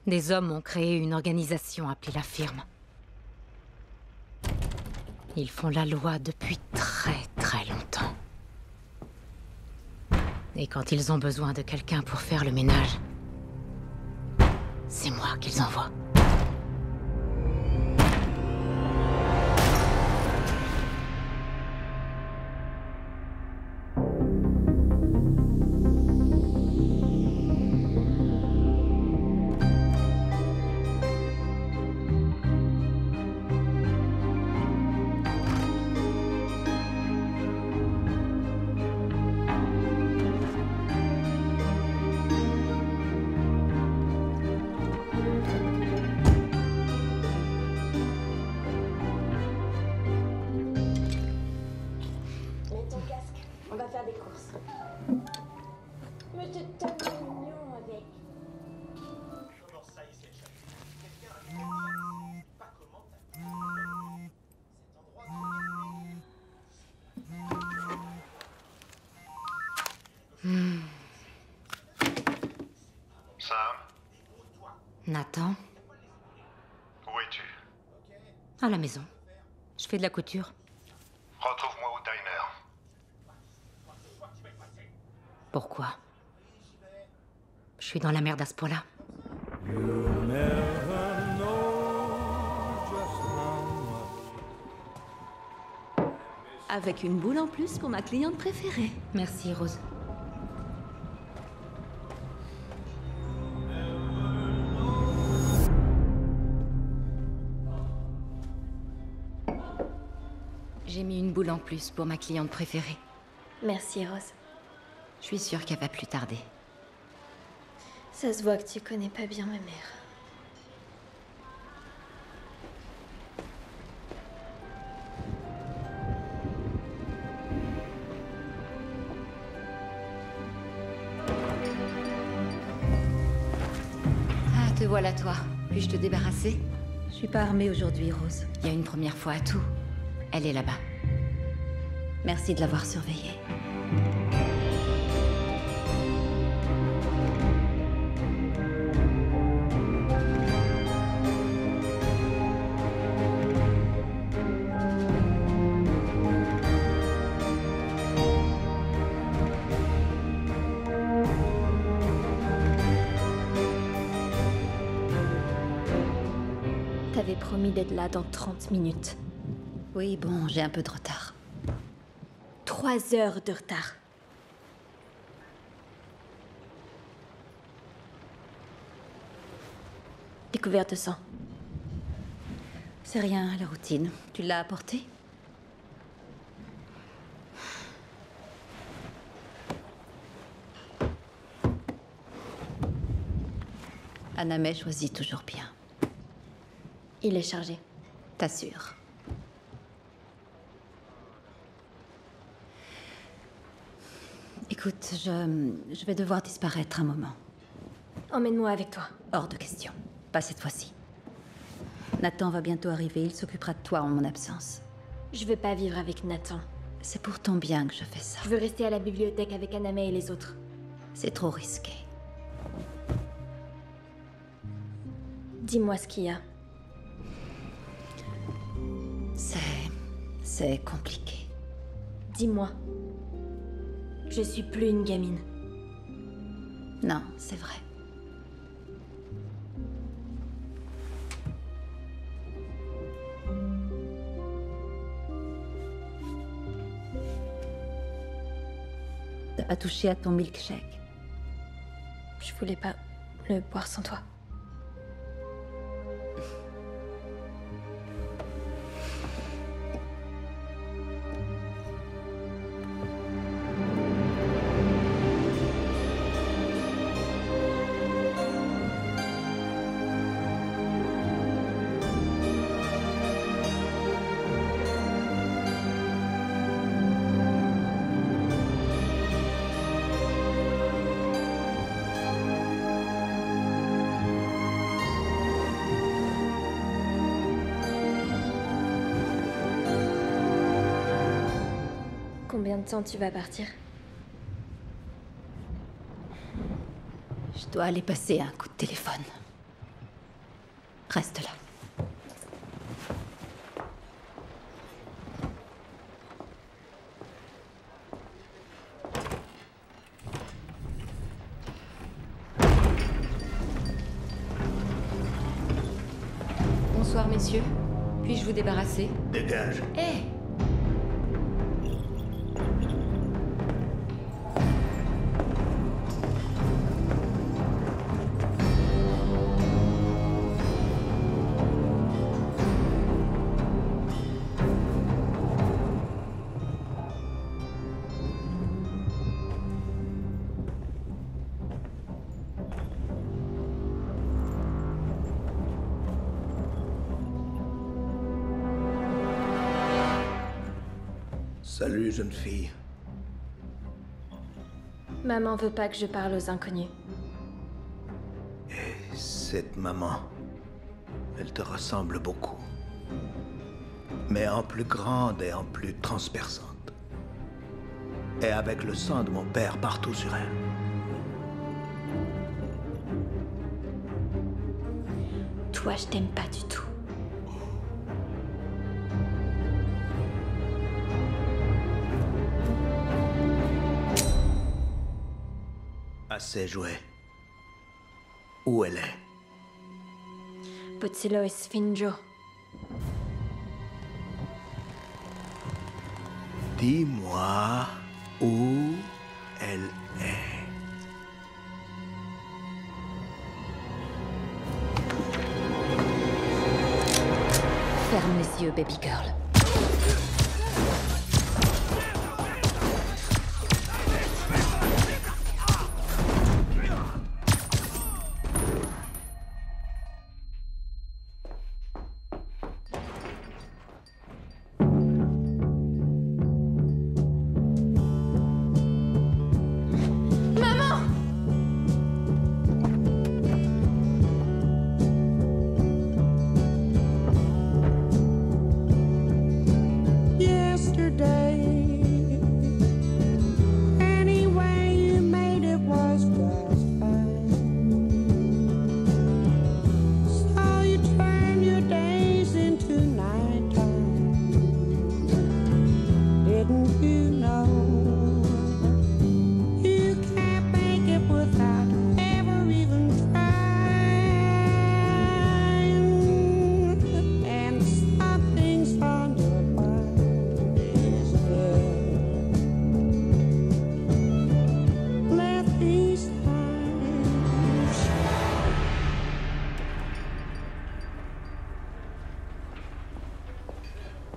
Des hommes ont créé une organisation appelée la Firme. Ils font la loi depuis très longtemps. Et quand ils ont besoin de quelqu'un pour faire le ménage, c'est moi qu'ils envoient. Sam? Nathan? Où es-tu? À la maison. Je fais de la couture. Retrouve-moi au diner. Pourquoi? Je suis dans la merde à ce point-là. Avec une boule en plus pour ma cliente préférée. Merci, Rose. J'ai mis une boule en plus pour ma cliente préférée. Merci, Rose. Je suis sûre qu'elle va plus tarder. Ça se voit que tu connais pas bien ma mère. Ah, te voilà, toi. Puis-je te débarrasser? Je suis pas armée aujourd'hui, Rose. Il y a une première fois à tout. Elle est là-bas. Merci de l'avoir surveillée. T'avais promis d'être là dans 30 minutes. Oui, bon, j'ai un peu de retard. 3 heures de retard. Découverte de sang. C'est rien, la routine. Tu l'as apporté? Anamé choisit toujours bien. Il est chargé. T'assures. Écoute, je vais devoir disparaître un moment. Emmène-moi avec toi. Hors de question. Pas cette fois-ci. Nathan va bientôt arriver, il s'occupera de toi en mon absence. Je veux pas vivre avec Nathan. C'est pour ton bien que je fais ça. Je veux rester à la bibliothèque avec Anamé et les autres. C'est trop risqué. Dis-moi ce qu'il y a. C'est compliqué. Dis-moi. Je suis plus une gamine. Non, c'est vrai. T'as pas touché à ton milkshake? Je voulais pas le boire sans toi. Combien de temps tu vas partir? Je dois aller passer un coup de téléphone. Reste là. Bonsoir, messieurs. Puis-je vous débarrasser? Dégage. Hé! Salut, jeune fille. Maman veut pas que je parle aux inconnus. Et cette maman, elle te ressemble beaucoup. Mais en plus grande et en plus transperçante. Et avec le sang de mon père partout sur elle. Toi, je t'aime pas du tout. Assez joué. Où elle est? Potsilo et Sfinjo. Dis-moi où elle est. Ferme les yeux, baby girl.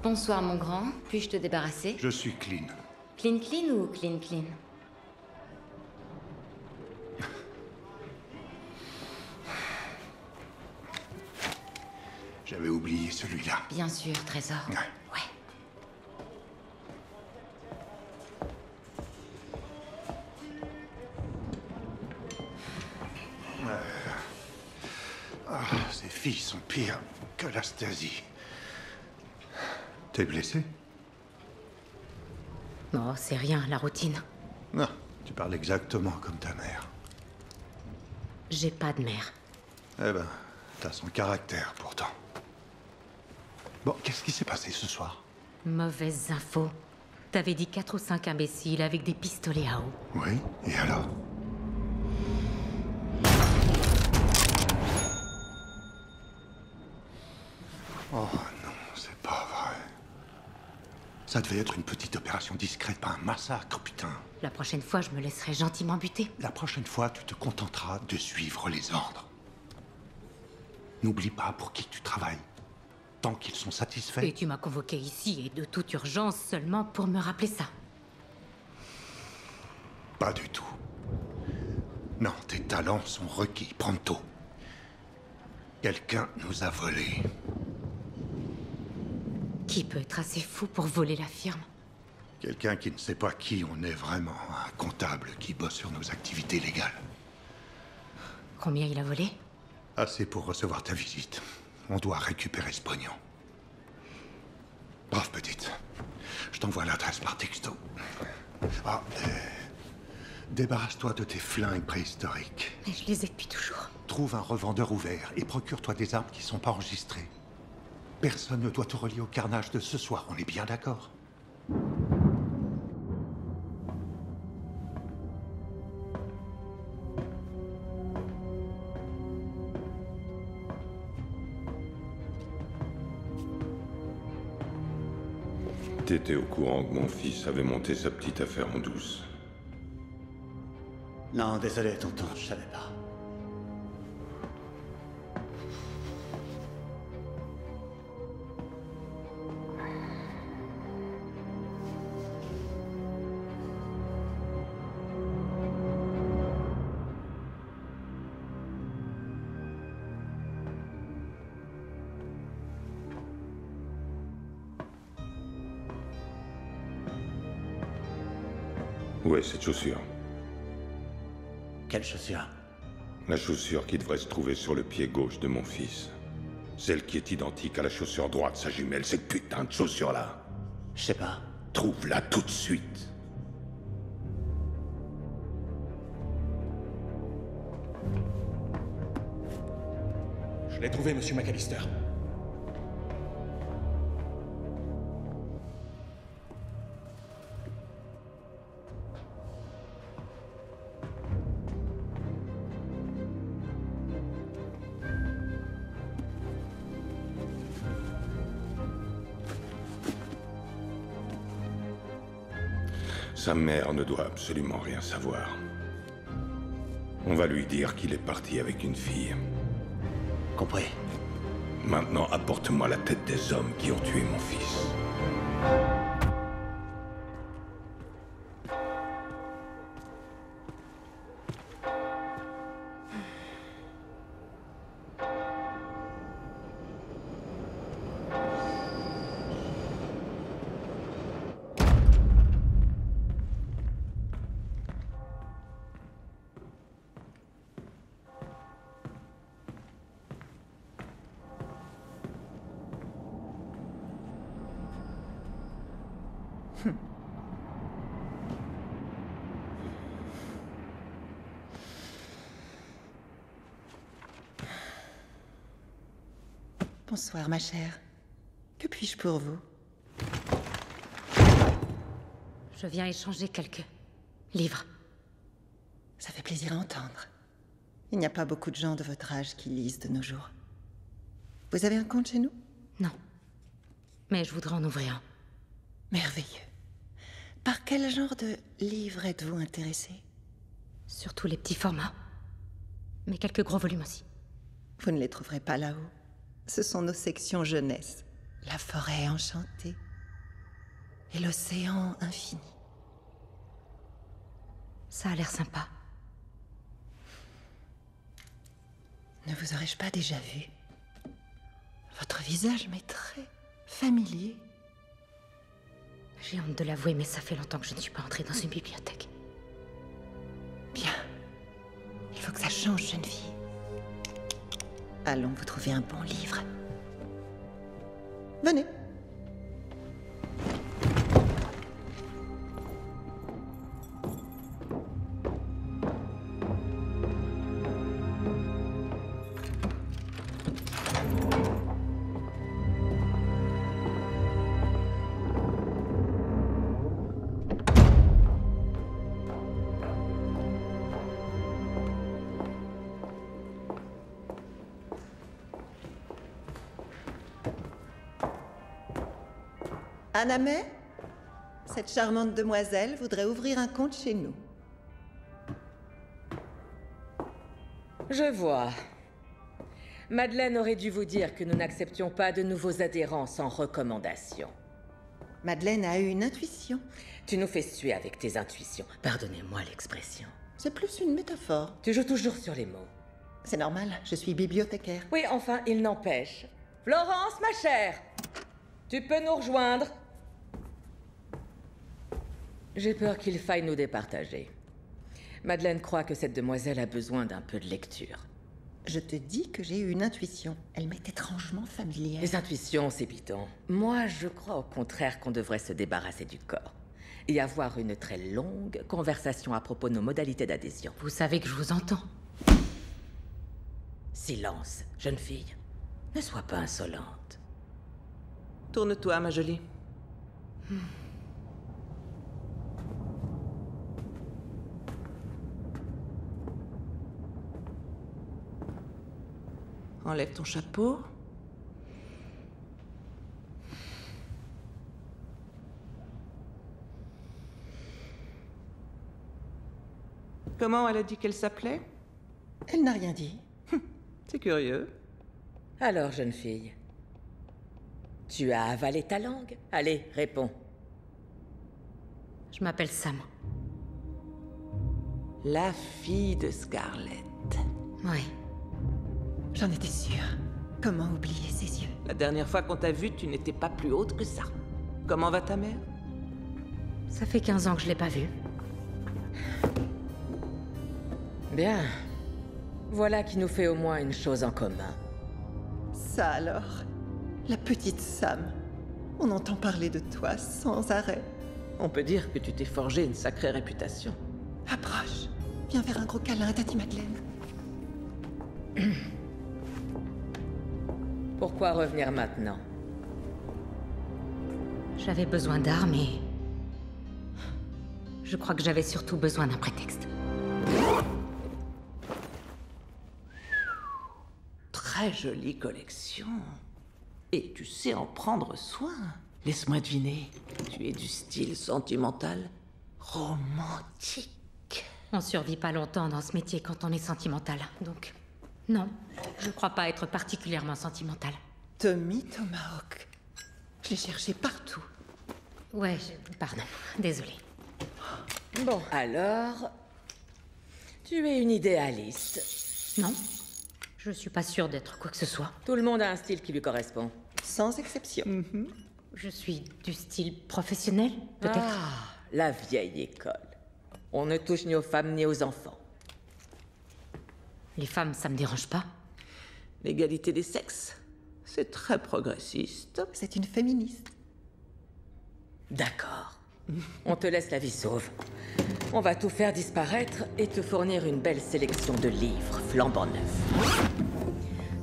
Bonsoir, mon grand. Puis-je te débarrasser? Je suis clean. Clean clean ou clean clean? J'avais oublié celui-là. Bien sûr, trésor. Ouais. Ouais. Ces filles sont pires que la Stasi. T'es blessé? Oh, c'est rien, la routine. Non, tu parles exactement comme ta mère. J'ai pas de mère. Eh ben, t'as son caractère pourtant. Bon, qu'est-ce qui s'est passé ce soir? Mauvaises infos. T'avais dit 4 ou 5 imbéciles avec des pistolets à eau. Oui, et alors? Oh non, c'est pas vrai. Ça devait être une petite opération discrète, pas un massacre, putain. La prochaine fois, je me laisserai gentiment buter. La prochaine fois, tu te contenteras de suivre les ordres. N'oublie pas pour qui tu travailles. Tant qu'ils sont satisfaits. Et tu m'as convoqué ici, et de toute urgence, seulement pour me rappeler ça. Pas du tout. Non, tes talents sont requis, pronto. Quelqu'un nous a volés. Qui peut être assez fou pour voler la firme? Quelqu'un qui ne sait pas qui on est vraiment. Un comptable qui bosse sur nos activités légales. Combien il a volé? Assez pour recevoir ta visite. On doit récupérer ce pognon. Brave petite. Je t'envoie l'adresse par texto. Ah, débarrasse-toi de tes flingues préhistoriques. Mais je les ai depuis toujours. Trouve un revendeur ouvert et procure-toi des armes qui sont pas enregistrées. Personne ne doit te relier au carnage de ce soir, on est bien d'accord? T'étais au courant que mon fils avait monté sa petite affaire en douce? Non, désolé, tonton, je savais pas. Où est cette chaussure? Quelle chaussure? La chaussure qui devrait se trouver sur le pied gauche de mon fils. Celle qui est identique à la chaussure droite de sa jumelle, cette putain de chaussure-là. Je sais pas. Trouve-la tout de suite. Je l'ai trouvé, monsieur McAllister. Sa mère ne doit absolument rien savoir. On va lui dire qu'il est parti avec une fille. Compris. Maintenant, apporte-moi la tête des hommes qui ont tué mon fils. Bonsoir, ma chère. Que puis-je pour vous? Je viens échanger quelques livres. Ça fait plaisir à entendre. Il n'y a pas beaucoup de gens de votre âge qui lisent de nos jours. Vous avez un compte chez nous? Non. Mais je voudrais en ouvrir un. Merveilleux. Par quel genre de livre êtes-vous intéressé? Surtout les petits formats. Mais quelques gros volumes aussi. Vous ne les trouverez pas là-haut. Ce sont nos sections jeunesse. La forêt enchantée. Et l'océan infini. Ça a l'air sympa. Ne vous aurais-je pas déjà vu? Votre visage m'est très familier. J'ai honte de l'avouer, mais ça fait longtemps que je ne suis pas entrée dans une bibliothèque. Bien. Il faut que ça change, jeune fille. Allons vous trouver un bon livre. Venez. Anna May, cette charmante demoiselle voudrait ouvrir un compte chez nous. Je vois. Madeleine aurait dû vous dire que nous n'acceptions pas de nouveaux adhérents sans recommandation. Madeleine a eu une intuition. Tu nous fais suer avec tes intuitions. Pardonnez-moi l'expression. C'est plus une métaphore. Tu joues toujours sur les mots. C'est normal, je suis bibliothécaire. Oui, enfin, il n'empêche. Florence, ma chère, tu peux nous rejoindre? J'ai peur qu'il faille nous départager. Madeleine croit que cette demoiselle a besoin d'un peu de lecture. Je te dis que j'ai eu une intuition. Elle m'est étrangement familière. Les intuitions, c'est bidon. Moi, je crois au contraire qu'on devrait se débarrasser du corps. Et avoir une très longue conversation à propos de nos modalités d'adhésion. Vous savez que je vous entends. Silence, jeune fille. Ne sois pas insolente. Tourne-toi, ma jolie. Enlève ton chapeau. Comment elle a dit qu'elle s'appelait? Elle n'a rien dit. C'est curieux. Alors, jeune fille, tu as avalé ta langue? Allez, réponds. Je m'appelle Sam. La fille de Scarlett. Oui. J'en étais sûre. Comment oublier ses yeux? La dernière fois qu'on t'a vue, tu n'étais pas plus haute que ça. Comment va ta mère? Ça fait 15 ans que je l'ai pas vue. Bien. Voilà qui nous fait au moins une chose en commun. Ça alors, la petite Sam. On entend parler de toi sans arrêt. On peut dire que tu t'es forgé une sacrée réputation. Approche. Viens faire un gros câlin à Tati Madeleine. Pourquoi revenir maintenant? J'avais besoin d'armes et... Je crois que j'avais surtout besoin d'un prétexte. Très jolie collection. Et tu sais en prendre soin. Laisse-moi deviner. Tu es du style sentimental, romantique. On survit pas longtemps dans ce métier quand on est sentimental, donc... Non, je crois pas être particulièrement sentimental. Tommy Tomahawk. Je l'ai cherché partout. Ouais, pardon, désolée. Bon, alors... Tu es une idéaliste. Non, je suis pas sûre d'être quoi que ce soit. Tout le monde a un style qui lui correspond. Sans exception. Je suis du style professionnel, peut-être. Ah, la vieille école. On ne touche ni aux femmes ni aux enfants. Les femmes, ça me dérange pas. L'égalité des sexes, c'est très progressiste. C'est une féministe. D'accord. On te laisse la vie sauve. On va tout faire disparaître et te fournir une belle sélection de livres flambant neufs.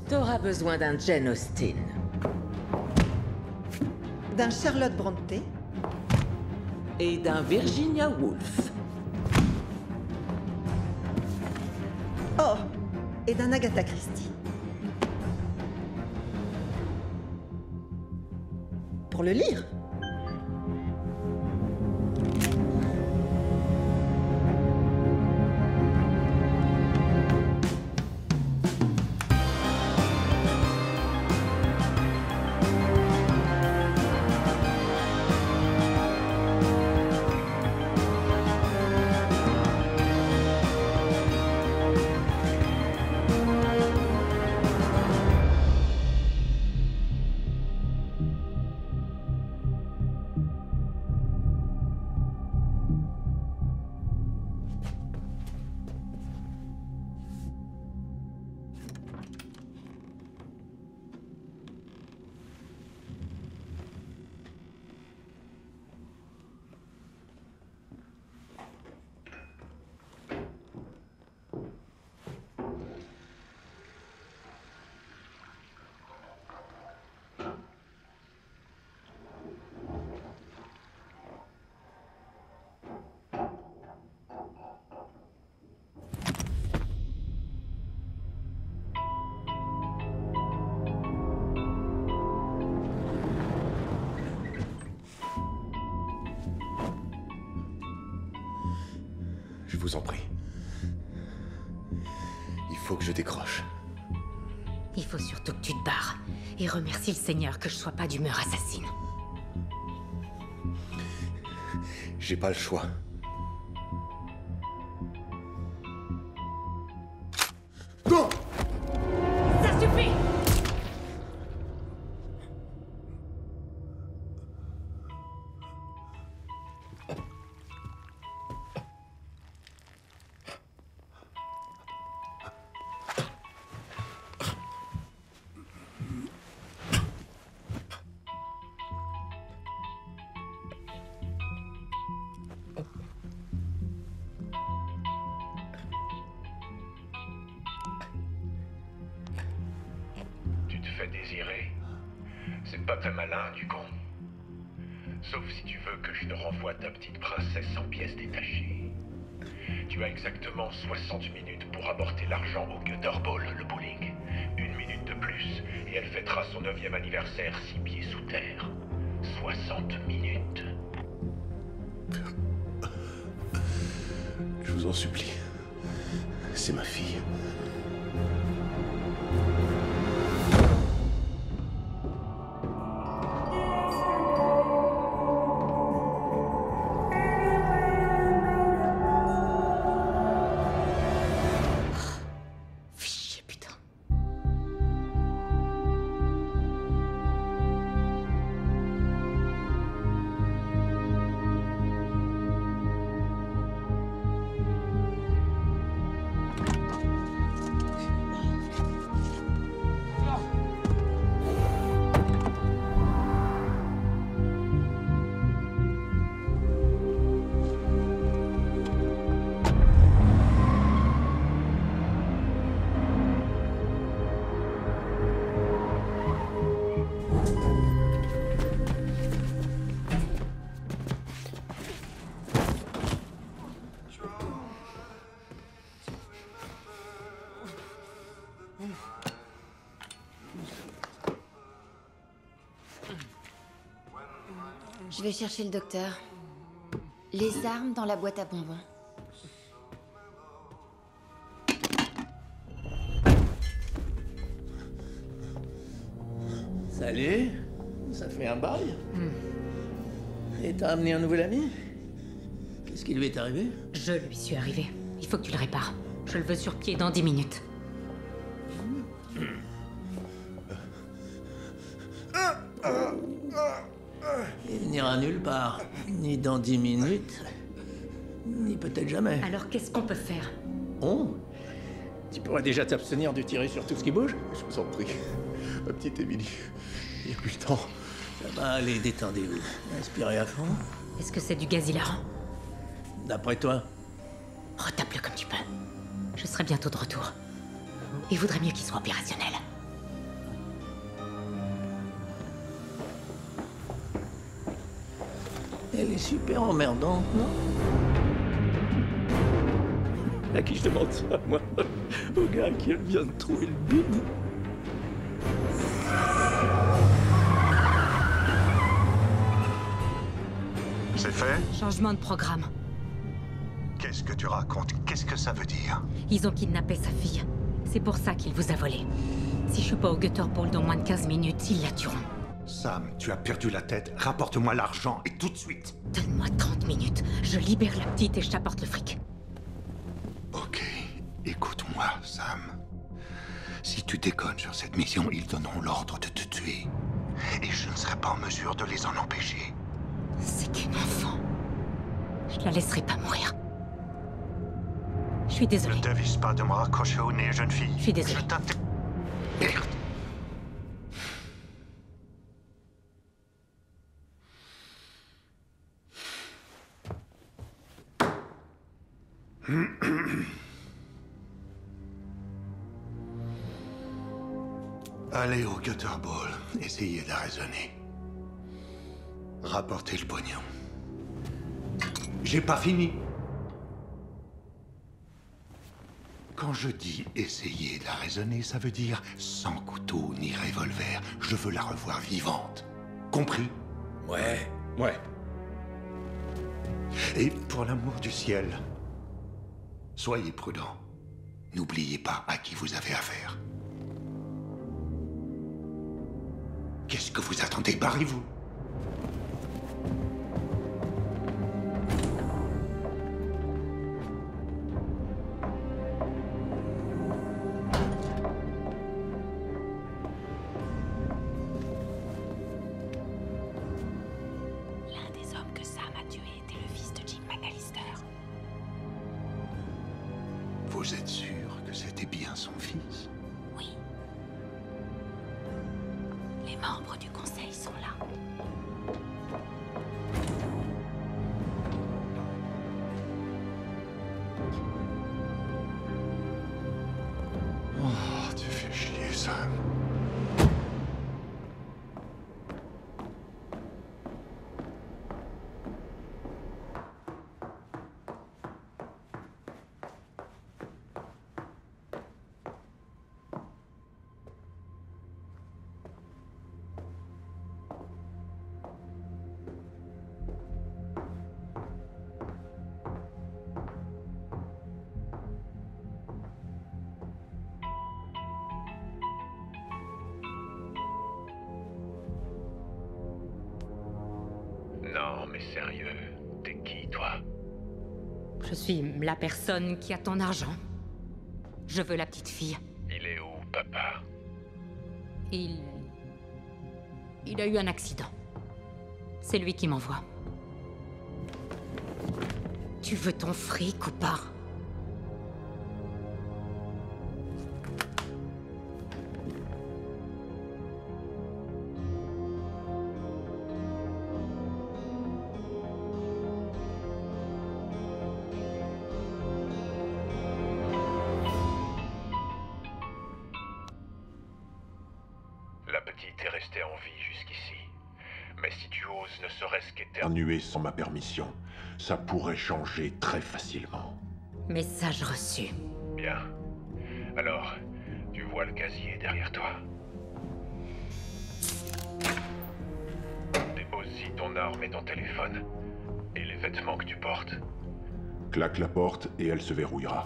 T'auras besoin d'un Jane Austen. D'un Charlotte Brontë. Et d'un Virginia Woolf. Oh, et d'un Agatha Christie. Pour le lire. Je vous en prie. Il faut que je décroche. Il faut surtout que tu te barres. Et remercie le Seigneur que je sois pas d'humeur assassine. J'ai pas le choix. Non! Ça suffit! pourrais désirer. C'est pas très malin, du con. Sauf si tu veux que je te renvoie ta petite princesse en pièces détachées. Tu as exactement 60 minutes pour apporter l'argent au Gutter Ball, le bowling. 1 minute de plus, et elle fêtera son 9e anniversaire 6 pieds sous terre. 60 minutes. Je vous en supplie. C'est ma fille. Fichier, putain. Je vais chercher le docteur. Les armes dans la boîte à bonbons. Salut, ça fait un bail. Et t'as amené un nouvel ami? Qu'est-ce qui lui est arrivé? Je lui suis arrivé. Il faut que tu le répares. Je le veux sur pied dans 10 minutes. Il n'ira nulle part. Ni dans 10 minutes, ni peut-être jamais. Alors qu'est-ce qu'on peut faire? Oh, tu pourrais déjà t'abstenir de tirer sur tout ce qui bouge? Je vous en prie. Ma petite Émilie. Il n'y a plus le temps. Ça va aller, détendez-vous. Inspirez à fond. Est-ce que c'est du gaz hilarant? D'après toi? Retape-le comme tu peux. Je serai bientôt de retour. Il vaudrait mieux qu'il soit opérationnel. Elle est super emmerdante, non? À qui je demande ça, moi? Au gars qui vient de trouver le bide. C'est fait? Changement de programme. Qu'est-ce que tu racontes? Qu'est-ce que ça veut dire? Ils ont kidnappé sa fille. C'est pour ça qu'il vous a volé. Si je suis pas au Gutter Ball dans moins de 15 minutes, ils la tueront. Sam, tu as perdu la tête. Rapporte-moi l'argent et tout de suite. Donne-moi 30 minutes. Je libère la petite et je t'apporte le fric. Ok, écoute-moi, Sam. Si tu déconnes sur cette mission, ils donneront l'ordre de te tuer. Et je ne serai pas en mesure de les en empêcher. C'est qu'une enfant. Je la laisserai pas mourir. Je suis désolée. Ne dévisse pas de me raccrocher au nez, jeune fille. Je suis désolée. Merde. Allez au Gutter Ball, essayez de raisonner. Rapportez le pognon. J'ai pas fini. Quand je dis essayer de la raisonner, ça veut dire sans couteau ni revolver. Je veux la revoir vivante. Compris? Ouais, ouais. Et pour l'amour du ciel, soyez prudents. N'oubliez pas à qui vous avez affaire. Qu'est-ce que vous attendez? Barrez-vous. L'un des hommes que Sam a tué était le fils de Jim McAllister. Vous êtes sûr que c'était bien son fils? Oui. Les membres du conseil sont là. Oh, tu fais chier, Sam. Non, mais sérieux, t'es qui, toi? Je suis la personne qui a ton argent. Je veux la petite fille. Il est où, papa? Il a eu un accident. C'est lui qui m'envoie. Tu veux ton fric ou pas? La petite est restée en vie jusqu'ici. Mais si tu oses ne serait-ce qu'éternuer sans ma permission, ça pourrait changer très facilement. Message reçu. Bien. Alors, tu vois le casier derrière toi. Dépose-y ton arme et ton téléphone. Et les vêtements que tu portes. Claque la porte et elle se verrouillera.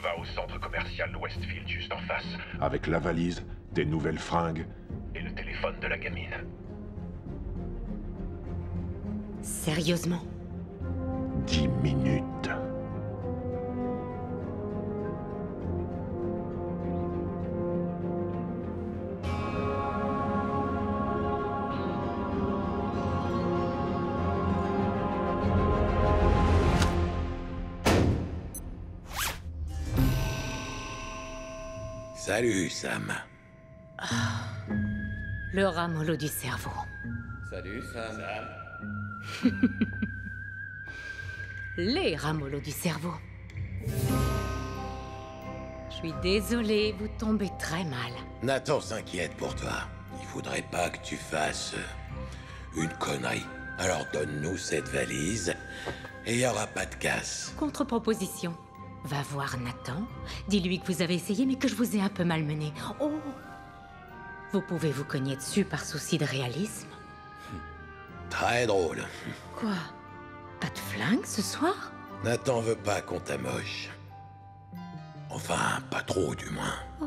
Va au centre commercial Westfield juste en face, avec la valise, tes nouvelles fringues et le téléphone de la gamine. Sérieusement? 10 minutes. Salut, Sam. Le ramollo du cerveau. Salut, Sam. Les ramollos du cerveau. Je suis désolée, vous tombez très mal. Nathan s'inquiète pour toi. Il faudrait pas que tu fasses une connerie. Alors donne-nous cette valise et il y aura pas de casse. Contre-proposition. Va voir Nathan, dis-lui que vous avez essayé mais que je vous ai un peu malmené. Oh! Vous pouvez vous cogner dessus par souci de réalisme? Très drôle. Quoi? Pas de flingue ce soir? Nathan veut pas qu'on t'amoche. Enfin, pas trop du moins. Oh,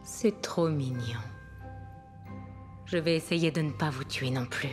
c'est trop mignon. Je vais essayer de ne pas vous tuer non plus.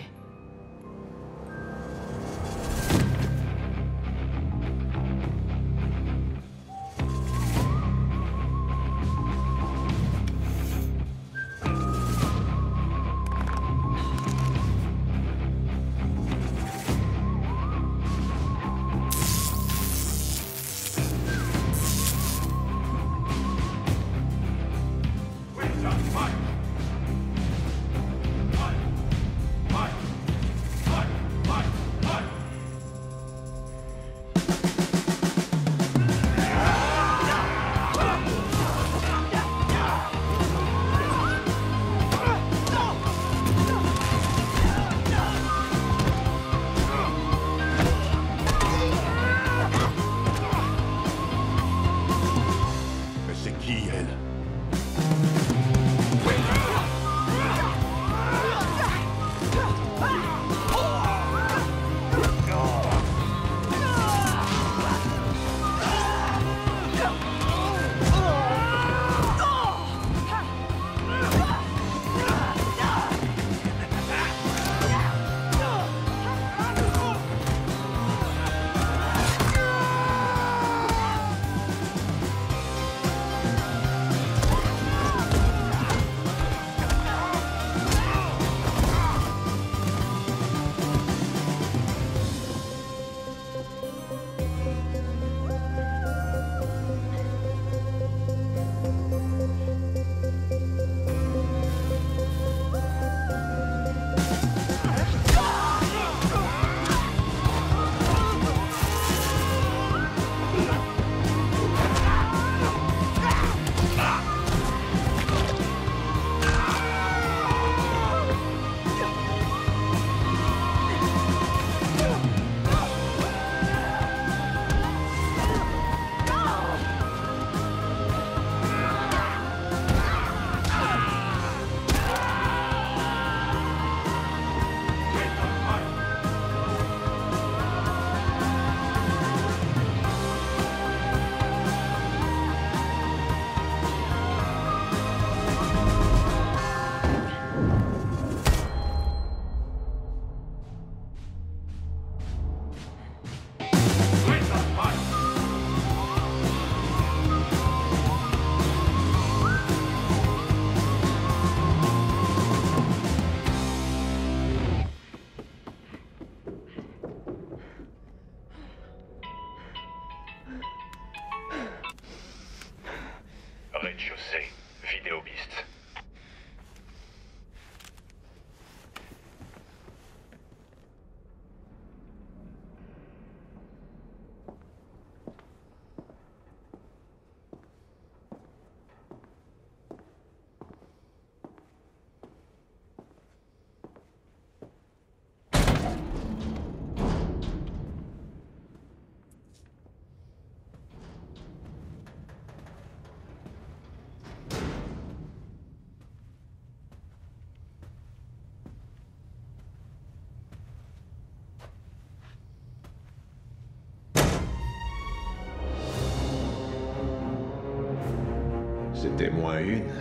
C'était moins une.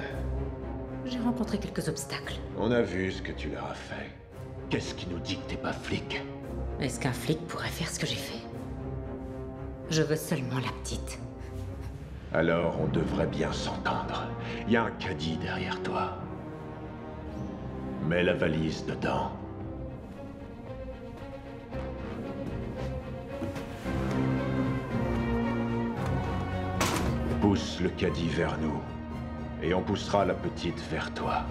J'ai rencontré quelques obstacles. On a vu ce que tu leur as fait. Qu'est-ce qui nous dit que t'es pas flic? Est-ce qu'un flic pourrait faire ce que j'ai fait? Je veux seulement la petite. Alors on devrait bien s'entendre. Il y a un caddie derrière toi. Mets la valise dedans. Pousse le caddie vers nous. Et on poussera la petite vers toi.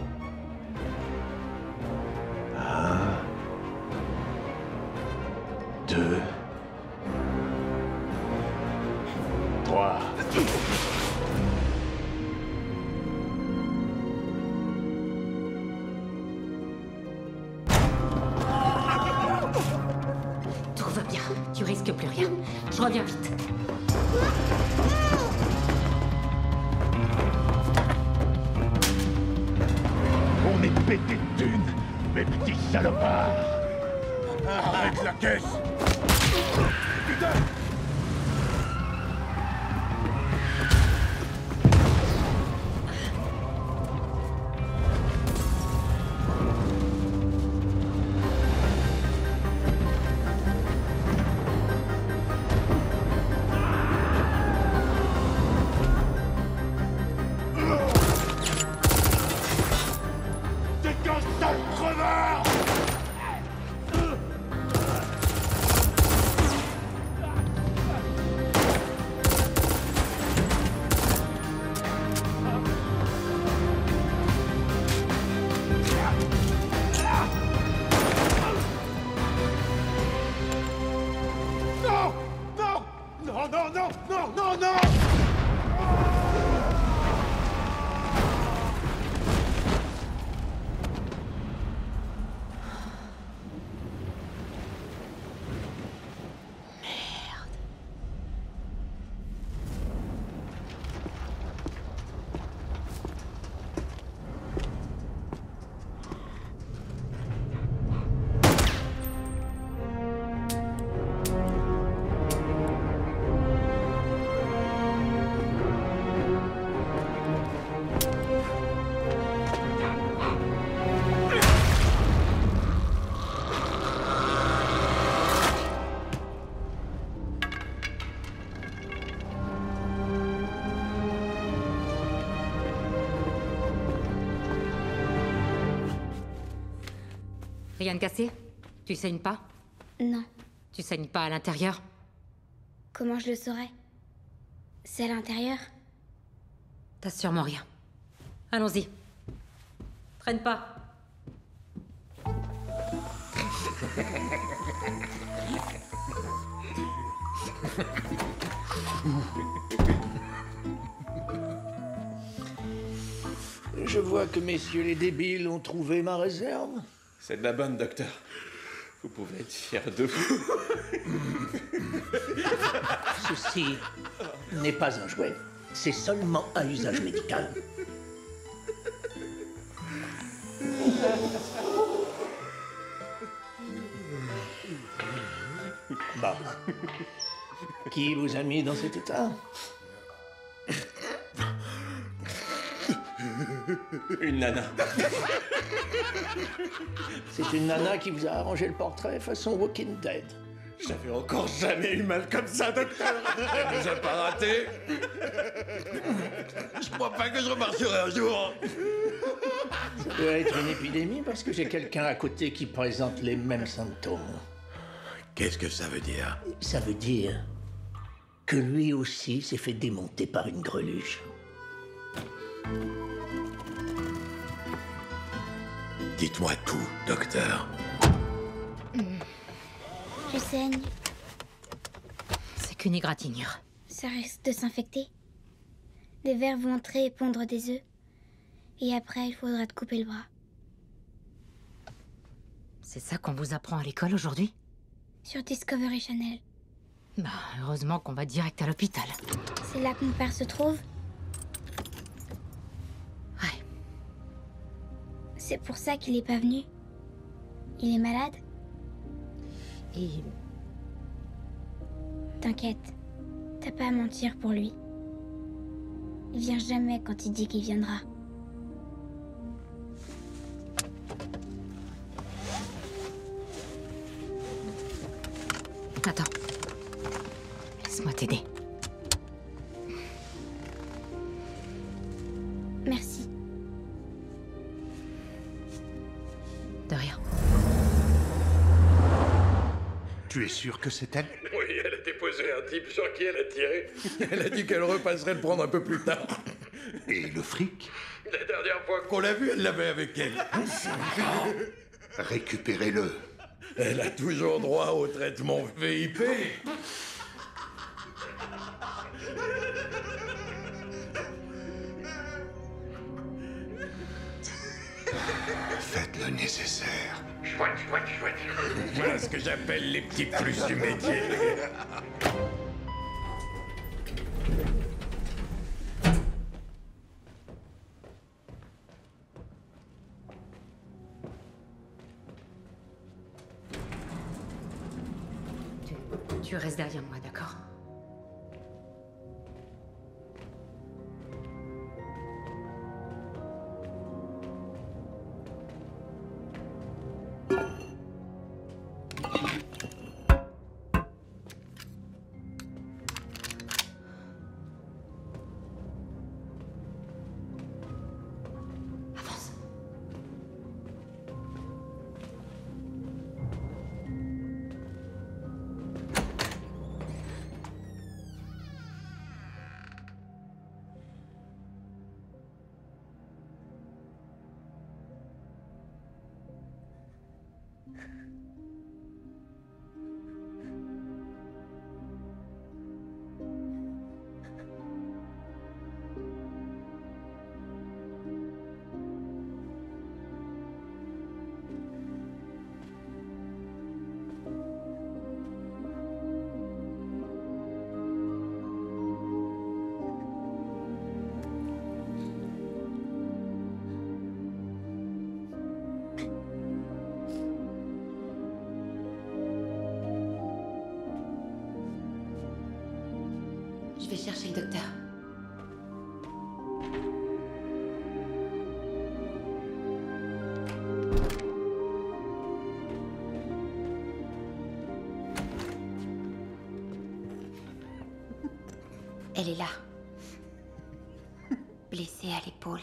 1, 2, 3. Tout va bien. Tu risques plus rien. Je reviens vite. On est pété de thunes, mes petits salopards. Arrête la caisse. Putain! T'es qu'un sale crevard! Non! Non! Non, non, non, non, non, non! Rien de cassé? Tu saignes pas? Non. Tu saignes pas à l'intérieur? Comment je le saurais? C'est à l'intérieur? T'as sûrement rien. Allons-y. Traîne pas. Je vois que messieurs les débiles ont trouvé ma réserve. C'est de la bonne, docteur. Vous pouvez être fier de vous. Ceci n'est pas un jouet. C'est seulement un usage médical. Bon. Qui vous a mis dans cet état? Une nana. C'est une nana qui vous a arrangé le portrait façon Walking Dead. J'avais encore jamais eu mal comme ça, docteur. Elle nous a pas raté. Je crois pas que je remarcherai un jour. Ça doit être une épidémie parce que j'ai quelqu'un à côté qui présente les mêmes symptômes. Qu'est-ce que ça veut dire? Ça veut dire que lui aussi s'est fait démonter par une greluche. Dites-moi tout, docteur. Je saigne. C'est qu'une égratignure. Ça risque de s'infecter. Des vers vont entrer et pondre des œufs. Et après, il faudra te couper le bras. C'est ça qu'on vous apprend à l'école aujourd'hui? Sur Discovery Channel. Bah, heureusement qu'on va direct à l'hôpital. C'est là que mon père se trouve? Ouais. C'est pour ça qu'il est pas venu. Il est malade? Et... T'inquiète. T'as pas à mentir pour lui. Il vient jamais quand il dit qu'il viendra. Attends. Laisse-moi t'aider. Merci. De rien. Tu es sûr que c'est elle? Oui, elle a déposé un type sur qui elle a tiré. Elle a dit qu'elle repasserait le prendre un peu plus tard. Et le fric? La dernière fois qu'on l'a vue, elle l'avait avec elle. Récupérez-le. Elle a toujours droit au traitement VIP. Faites le nécessaire. Chouette, chouette, chouette. Voilà ce que j'appelle les petits plus du métier. Tu restes derrière moi, d'accord? Je vais chercher le docteur. Elle est là. Blessée à l'épaule.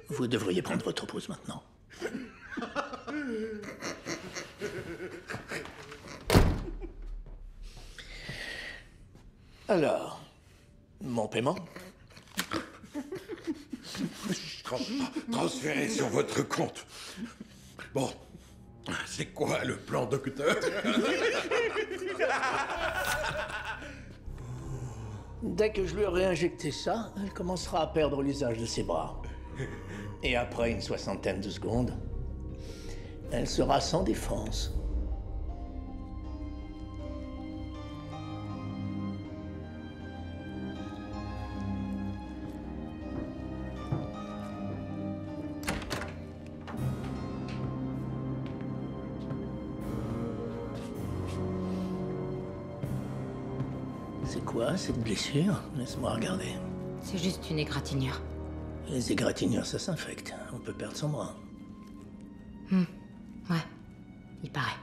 Vous devriez prendre votre pause maintenant. Alors, mon paiement? Transféré sur votre compte. Bon, c'est quoi le plan, docteur? Dès que je lui aurai injecté ça, elle commencera à perdre l'usage de ses bras. Et après une 60aine de secondes, elle sera sans défense. C'est quoi cette blessure? Laisse-moi regarder. C'est juste une égratignure. Les égratignures, ça s'infecte. On peut perdre son bras. Ouais, il paraît.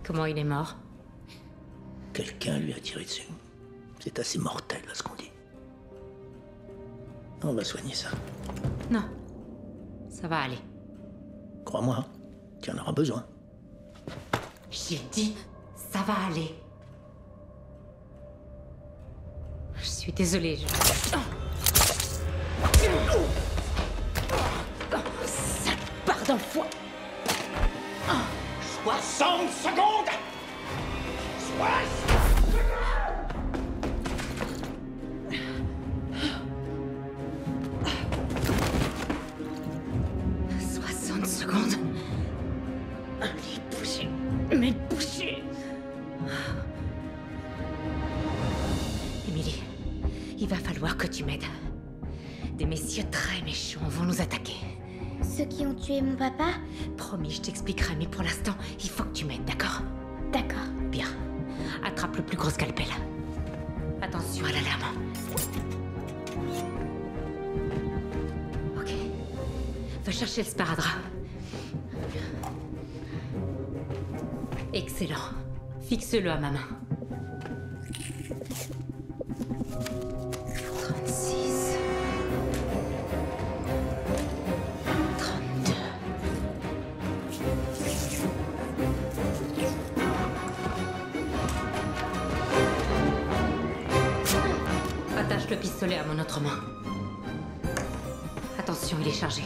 Comment il est mort? Quelqu'un lui a tiré dessus. C'est assez mortel, à ce qu'on dit. On va soigner ça. Non, ça va aller. Crois-moi, tu en auras besoin. J'ai dit, ça va aller. Je suis désolée, Sale barre dans le foie. 60 secondes 60 secondes. Allez, bougez. Mais bougez. Emily, il va falloir que tu m'aides. Des messieurs très méchants vont nous attaquer. ceux qui ont tué mon papa? Promis, je t'expliquerai, mais pour l'instant, il faut que tu m'aides, d'accord? D'accord. Bien. Attrape le plus gros scalpel. Attention à la lame. Ok. Va chercher le sparadrap. Excellent. Fixe-le à ma main. 36. 32. Attache le pistolet à mon autre main. Attention, il est chargé.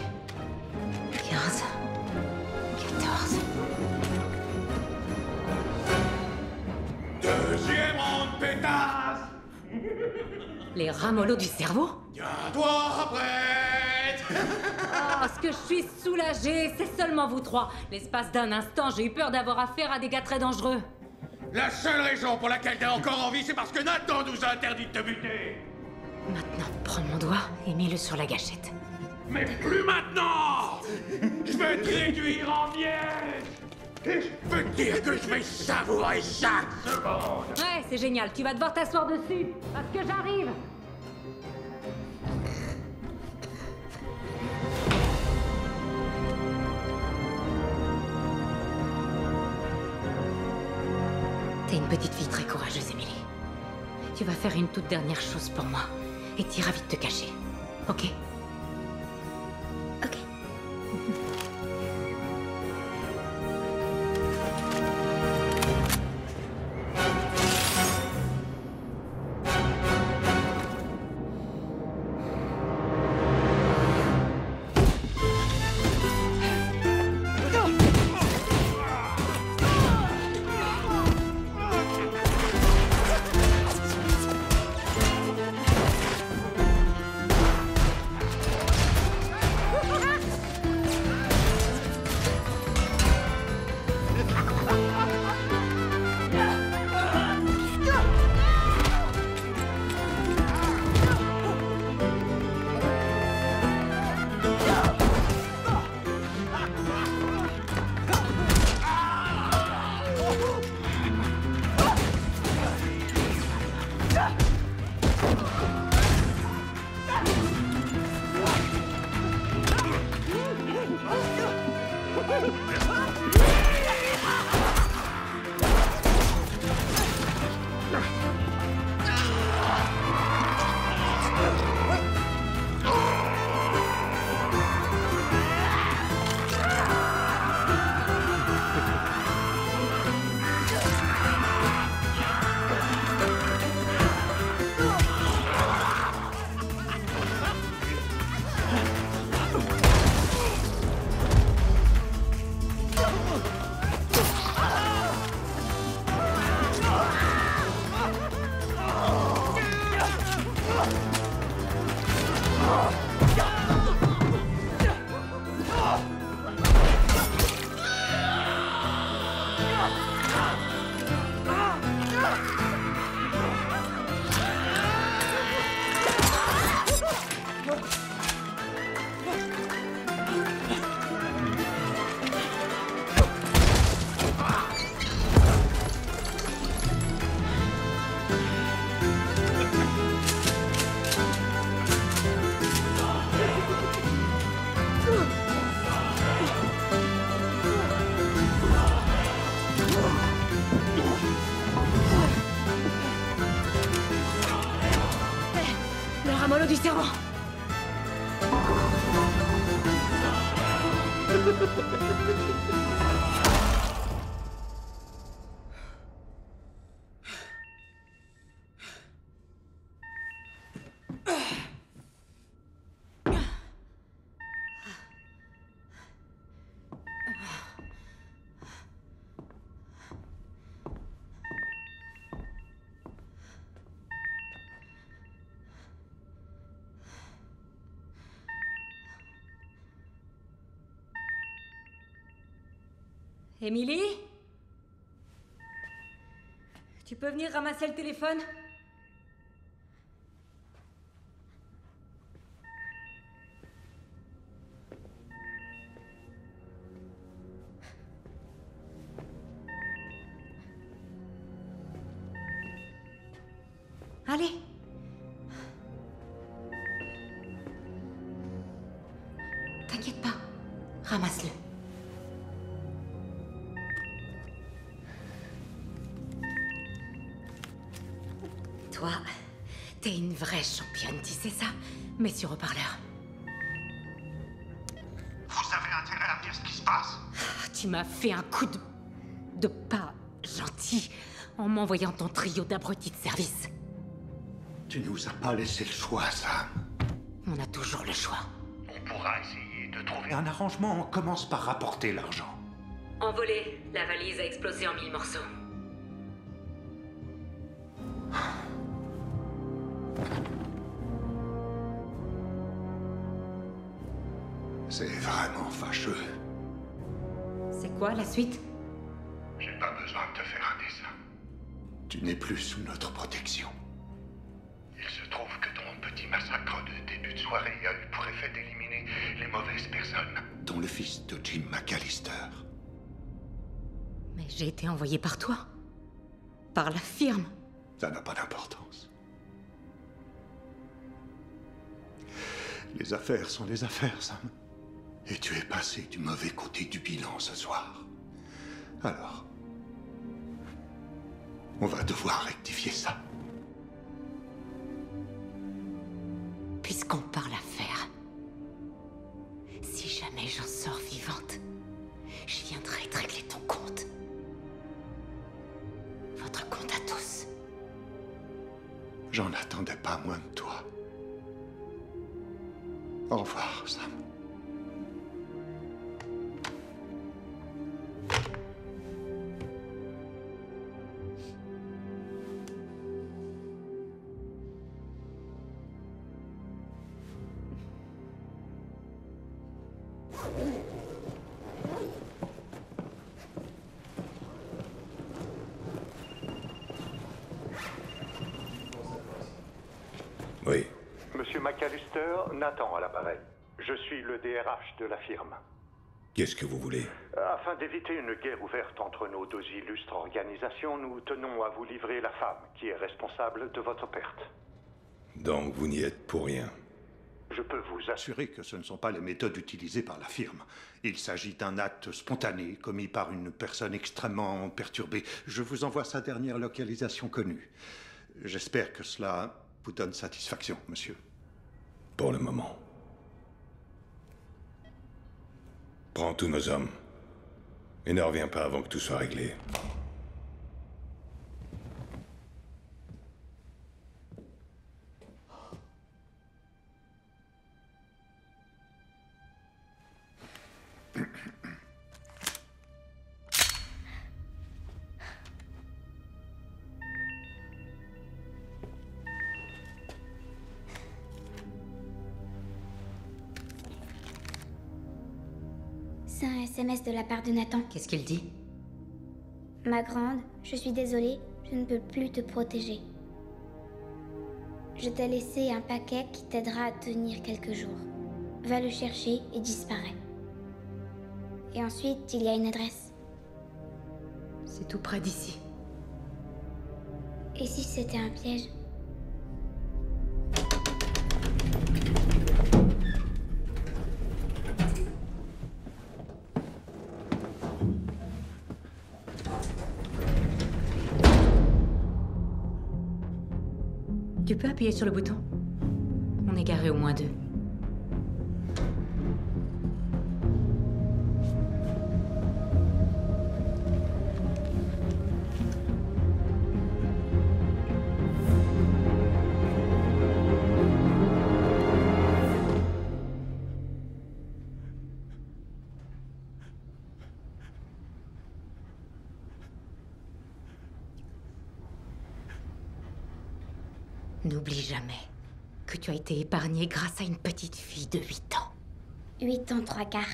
15. 14. Deuxième round, pétasse! Les ramollos du cerveau? Tiens-toi prête! Oh, ce que je suis soulagée! C'est seulement vous trois. L'espace d'un instant, j'ai eu peur d'avoir affaire à des gars très dangereux. La seule raison pour laquelle t'es encore en vie, c'est parce que Nathan nous a interdit de te buter! Maintenant, prends mon doigt et mets-le sur la gâchette. Mais plus maintenant! Je veux te réduire en miettes! Et je peux te dire que je vais savourer chaque seconde! Ouais, c'est génial. Tu vas devoir t'asseoir dessus. Parce que j'arrive. T'es une petite fille très courageuse, Emily. Tu vas faire une toute dernière chose pour moi. Et t'iras vite te cacher. Ok? Ok. Le ramollo du cerveau. Émilie? Tu peux venir ramasser le téléphone? Allez. T'inquiète pas. Ramasse-le. Toi, t'es une vraie championne, tu sais ça? Mets sur haut-parleur. Vous avez intérêt à me dire ce qui se passe? Tu m'as fait un coup de pas gentil en m'envoyant ton trio d'abrutis de service. Tu nous as pas laissé le choix, Sam. On a toujours le choix. On pourra essayer de trouver un arrangement. On commence par rapporter l'argent. Envolé, la valise a explosé en 1000 morceaux. C'est vraiment fâcheux. C'est quoi la suite? J'ai pas besoin de te faire un dessin. Tu n'es plus sous notre protection. Il se trouve que ton petit massacre de début de soirée a eu pour effet d'éliminer les mauvaises personnes, dont le fils de Jim McAllister. Mais j'ai été envoyé par toi. Par la firme. Ça n'a pas d'importance. Les affaires sont les affaires, Sam. Et tu es passé du mauvais côté du bilan ce soir. Alors, on va devoir rectifier ça. Puisqu'on parle affaires, si jamais j'en sors vivante, je viendrai te régler ton compte. Votre compte à tous. J'en attendais pas moins de toi. Au revoir, Sam. Oui. Monsieur McAllister, Nathan à l'appareil. Je suis le DRH de la firme. Qu'est-ce que vous voulez? Afin d'éviter une guerre ouverte entre nos deux illustres organisations, nous tenons à vous livrer la femme qui est responsable de votre perte. Donc vous n'y êtes pour rien. Je peux vous assurer que ce ne sont pas les méthodes utilisées par la firme. Il s'agit d'un acte spontané, commis par une personne extrêmement perturbée. Je vous envoie sa dernière localisation connue. J'espère que cela vous donne satisfaction, monsieur. Pour le moment. Prends tous nos hommes. Et ne reviens pas avant que tout soit réglé. C'est un SMS de la part de Nathan. Qu'est-ce qu'il dit? Ma grande, je suis désolée, je ne peux plus te protéger. Je t'ai laissé un paquet qui t'aidera à tenir quelques jours. Va le chercher et disparaît. Et ensuite, il y a une adresse. C'est tout près d'ici. Et si c'était un piège? Tu peux appuyer sur le bouton? On est garé au moins 2. N'oublie jamais que tu as été épargné grâce à une petite fille de 8 ans. 8 ans 3/4.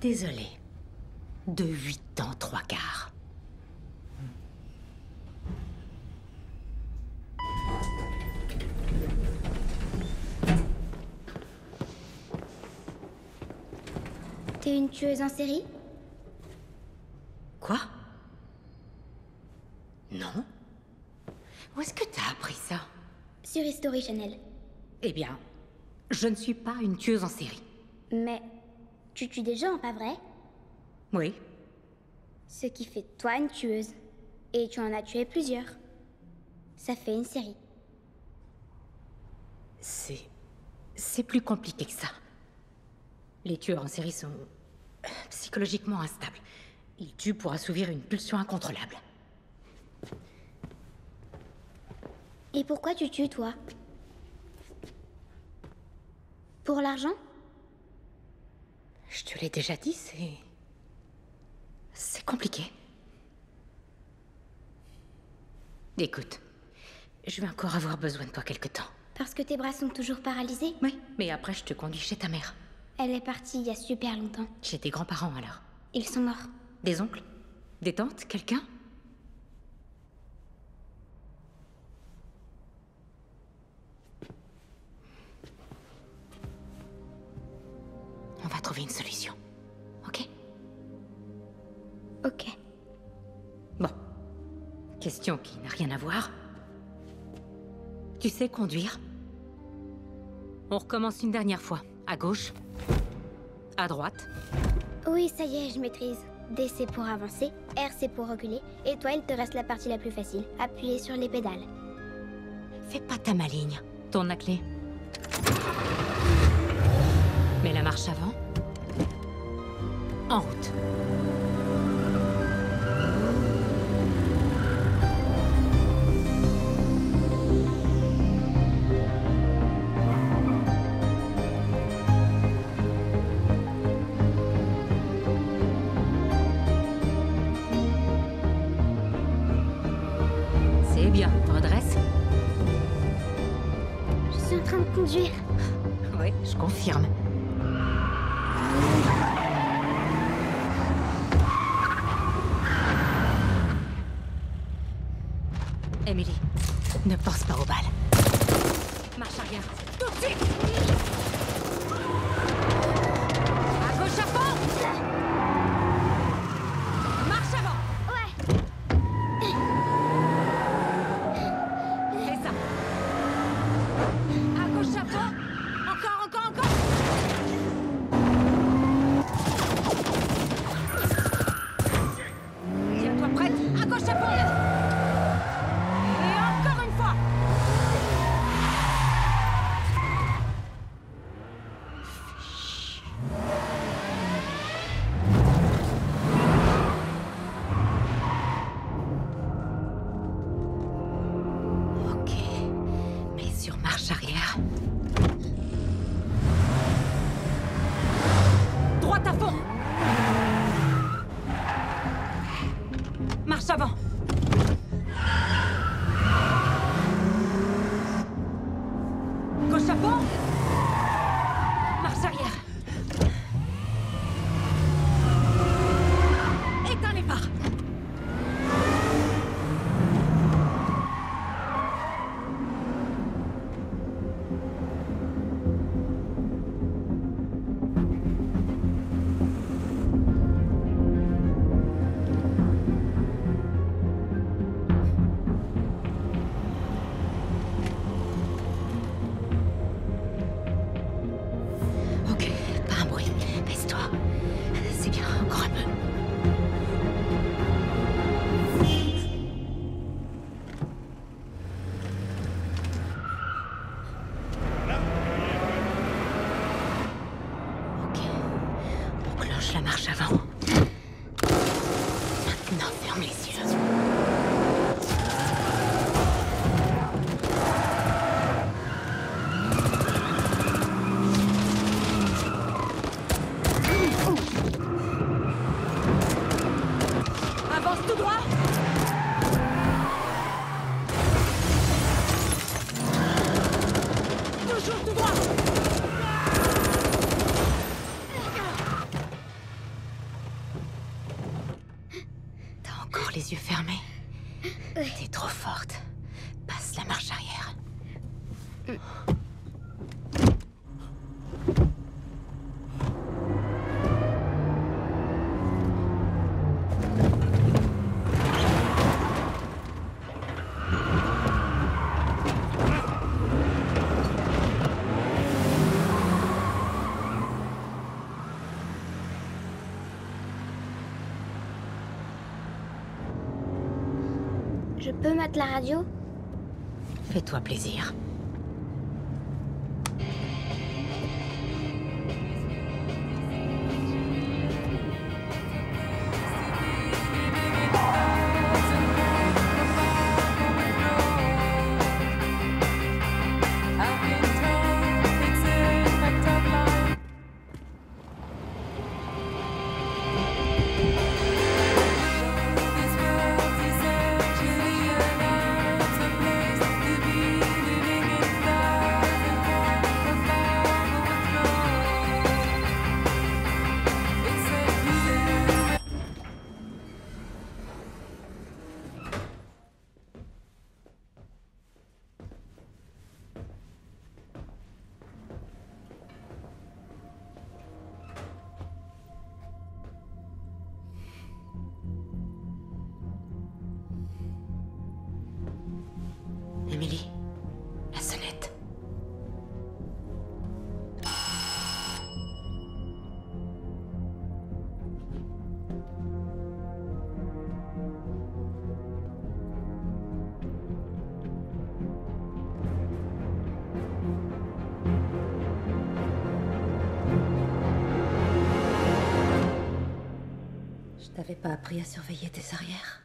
Désolé. De 8 ans 3/4. T'es une tueuse en série? Quoi? Non. Où est-ce que t'as appris ça? Sur History Channel. Eh bien, je ne suis pas une tueuse en série. Mais tu tues des gens, pas vrai? Oui. Ce qui fait de toi une tueuse. Et tu en as tué plusieurs. Ça fait une série. C'est plus compliqué que ça. Les tueurs en série sont psychologiquement instables. Ils tuent pour assouvir une pulsion incontrôlable. Et pourquoi tu tues, toi? Pour l'argent? Je te l'ai déjà dit, c'est compliqué. Écoute, je vais encore avoir besoin de toi quelque temps. Parce que tes bras sont toujours paralysés? Oui, mais après je te conduis chez ta mère. Elle est partie il y a super longtemps. Chez tes grands-parents alors? Ils sont morts. Des oncles? Des tantes? Quelqu'un? On va trouver une solution. Ok? Ok. Bon. Question qui n'a rien à voir. Tu sais conduire? On recommence une dernière fois. À gauche. À droite. Oui, ça y est, je maîtrise. D c'est pour avancer, R c'est pour reculer, et toi il te reste la partie la plus facile. Appuyer sur les pédales. Fais pas ta maligne. Tourne la clé. Mets la marche avant. En route. C'est bien, redresse. Je suis en train de conduire. Oui, je confirme. Emily, ne pense pas aux balles. Marche arrière. Tout de suite! À gauche à fond! Marche avant! Ouais! Fais ça! À gauche à fond! Encore! Tiens-toi prête! À gauche à fond! Encore une fois! Ok. Mets sur marche arrière. Droite à fond! Marche avant! Gauche à fond! Marche arrière! Éteins les phares! Ok, pas un bruit. Baisse-toi. C'est bien, encore un peu. Ok. On cloche la marche avant. Maintenant, ferme les yeux. Avance tout droit. Toujours tout droit. T'as encore les yeux fermés. T'es trop forte. Passe la marche arrière. peux mettre la radio? Fais-toi plaisir. Émilie, la sonnette. Je t'avais pas appris à surveiller tes arrières.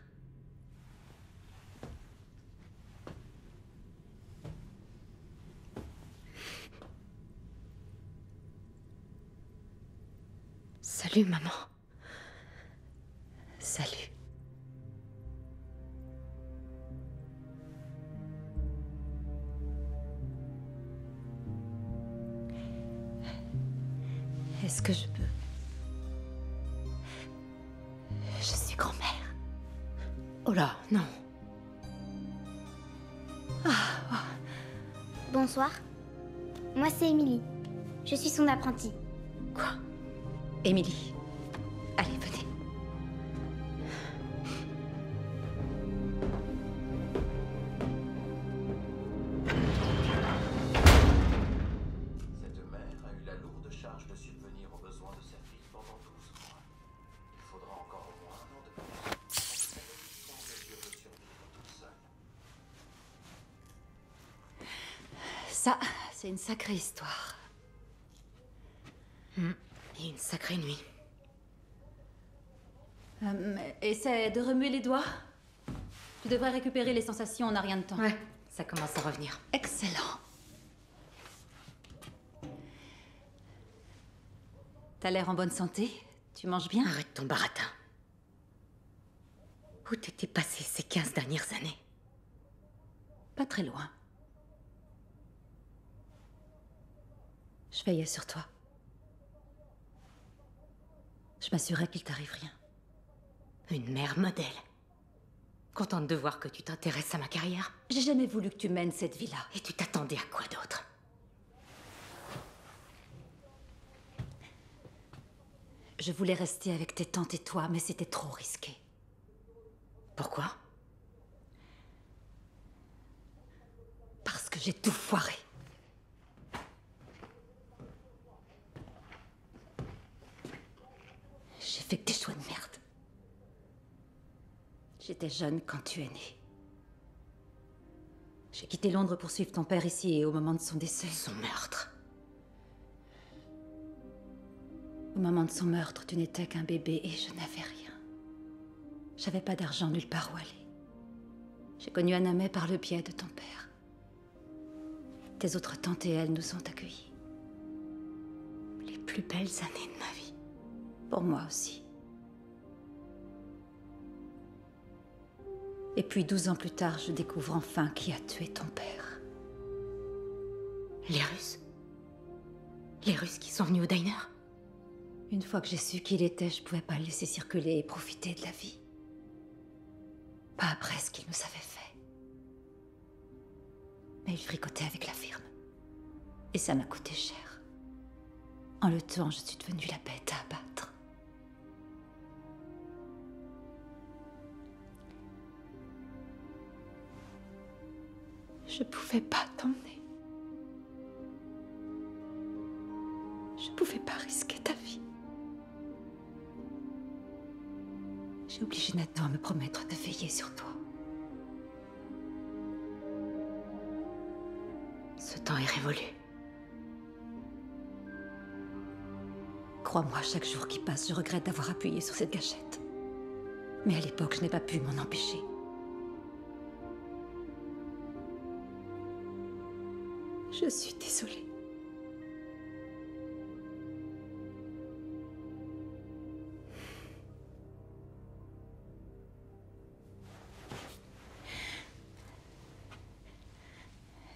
Salut, maman. Salut. Est-ce que je peux? Je suis grand-mère. Oh là, non. Bonsoir. Moi, c'est Émilie. Je suis son apprentie. Quoi? Émilie. Allez, venez. Cette mère a eu la lourde charge de subvenir aux besoins de sa fille pendant 12 mois. Il faudra encore au moins 1 an de plus pour que sa petite soit en mesure de survivre toute seule. Ça, c'est une sacrée histoire. Et une sacrée nuit. Essaie de remuer les doigts. Tu devrais récupérer les sensations en un rien de temps. Ouais, ça commence à revenir. Excellent. T'as l'air en bonne santé. Tu manges bien? Arrête ton baratin. Où t'étais passé ces 15 dernières années? Pas très loin. Je veillais sur toi. Je m'assurais qu'il t'arrive rien. Une mère modèle. Contente de voir que tu t'intéresses à ma carrière. J'ai jamais voulu que tu mènes cette vie-là. Et tu t'attendais à quoi d'autre? Je voulais rester avec tes tantes et toi, mais c'était trop risqué. Pourquoi? Parce que j'ai tout foiré. J'ai fait que des choix de merde. J'étais jeune quand tu es né. J'ai quitté Londres pour suivre ton père ici et au moment de son décès... Son meurtre. Au moment de son meurtre, tu n'étais qu'un bébé et je n'avais rien. J'avais pas d'argent nulle part où aller. J'ai connu Annamay par le biais de ton père. Tes autres tantes et elles nous ont accueillis. Les plus belles années de ma vie. Pour moi aussi. Et puis 12 ans plus tard, je découvre enfin qui a tué ton père. Les Russes? Les Russes qui sont venus au diner? Une fois que j'ai su qui il était, je pouvais pas le laisser circuler et profiter de la vie. Pas après ce qu'il nous avait fait. Mais il fricotait avec la firme. Et ça m'a coûté cher. En le tuant, je suis devenue la bête à abattre. Je pouvais pas t'emmener. Je pouvais pas risquer ta vie. J'ai obligé Nathan à me promettre de veiller sur toi. Ce temps est révolu. Crois-moi, chaque jour qui passe, je regrette d'avoir appuyé sur cette gâchette. Mais à l'époque, je n'ai pas pu m'en empêcher. Je suis désolée.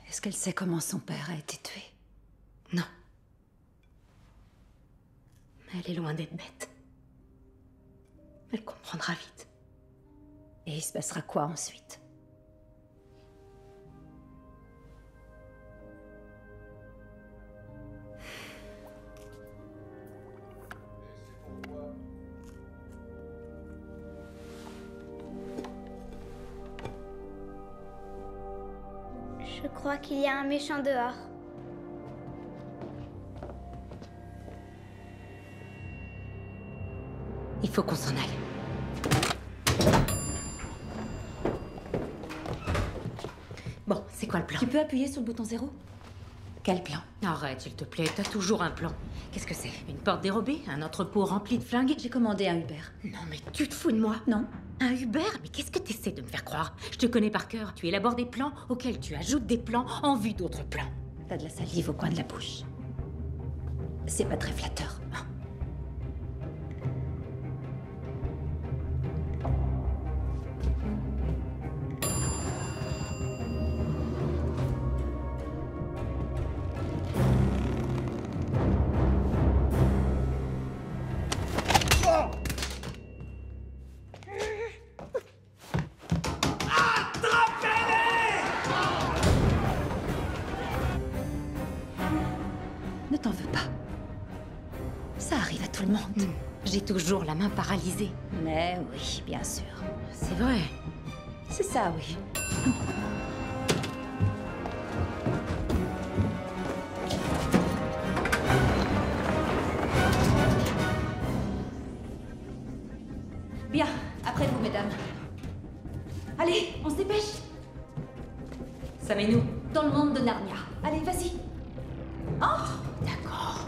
Est-ce qu'elle sait comment son père a été tué? Non. Mais elle est loin d'être bête. Elle comprendra vite. Et il se passera quoi ensuite? Je crois qu'il y a un méchant dehors. Il faut qu'on s'en aille. Bon, c'est quoi le plan? Tu peux appuyer sur le bouton 0? Quel plan? Arrête, s'il te plaît, t'as toujours un plan. Qu'est-ce que c'est? Une porte dérobée? Un entrepôt rempli de flingues? J'ai commandé un Uber. Non, mais tu te fous de moi? Non. Un Uber? Mais qu'est-ce que t'essaies de me faire croire? Je te connais par cœur. Tu élabores des plans auxquels tu ajoutes des plans en vue d'autres plans. T'as de la salive au coin de la bouche. C'est pas très flatteur. Ne t'en veux pas. Ça arrive à tout le monde. J'ai toujours la main paralysée. Mais oui, bien sûr. C'est vrai. C'est ça, oui. Bien, après vous, mesdames. Allez, on se dépêche. Ça met nous dans le monde de Narnia. Allez, vas-y. Entre. D'accord.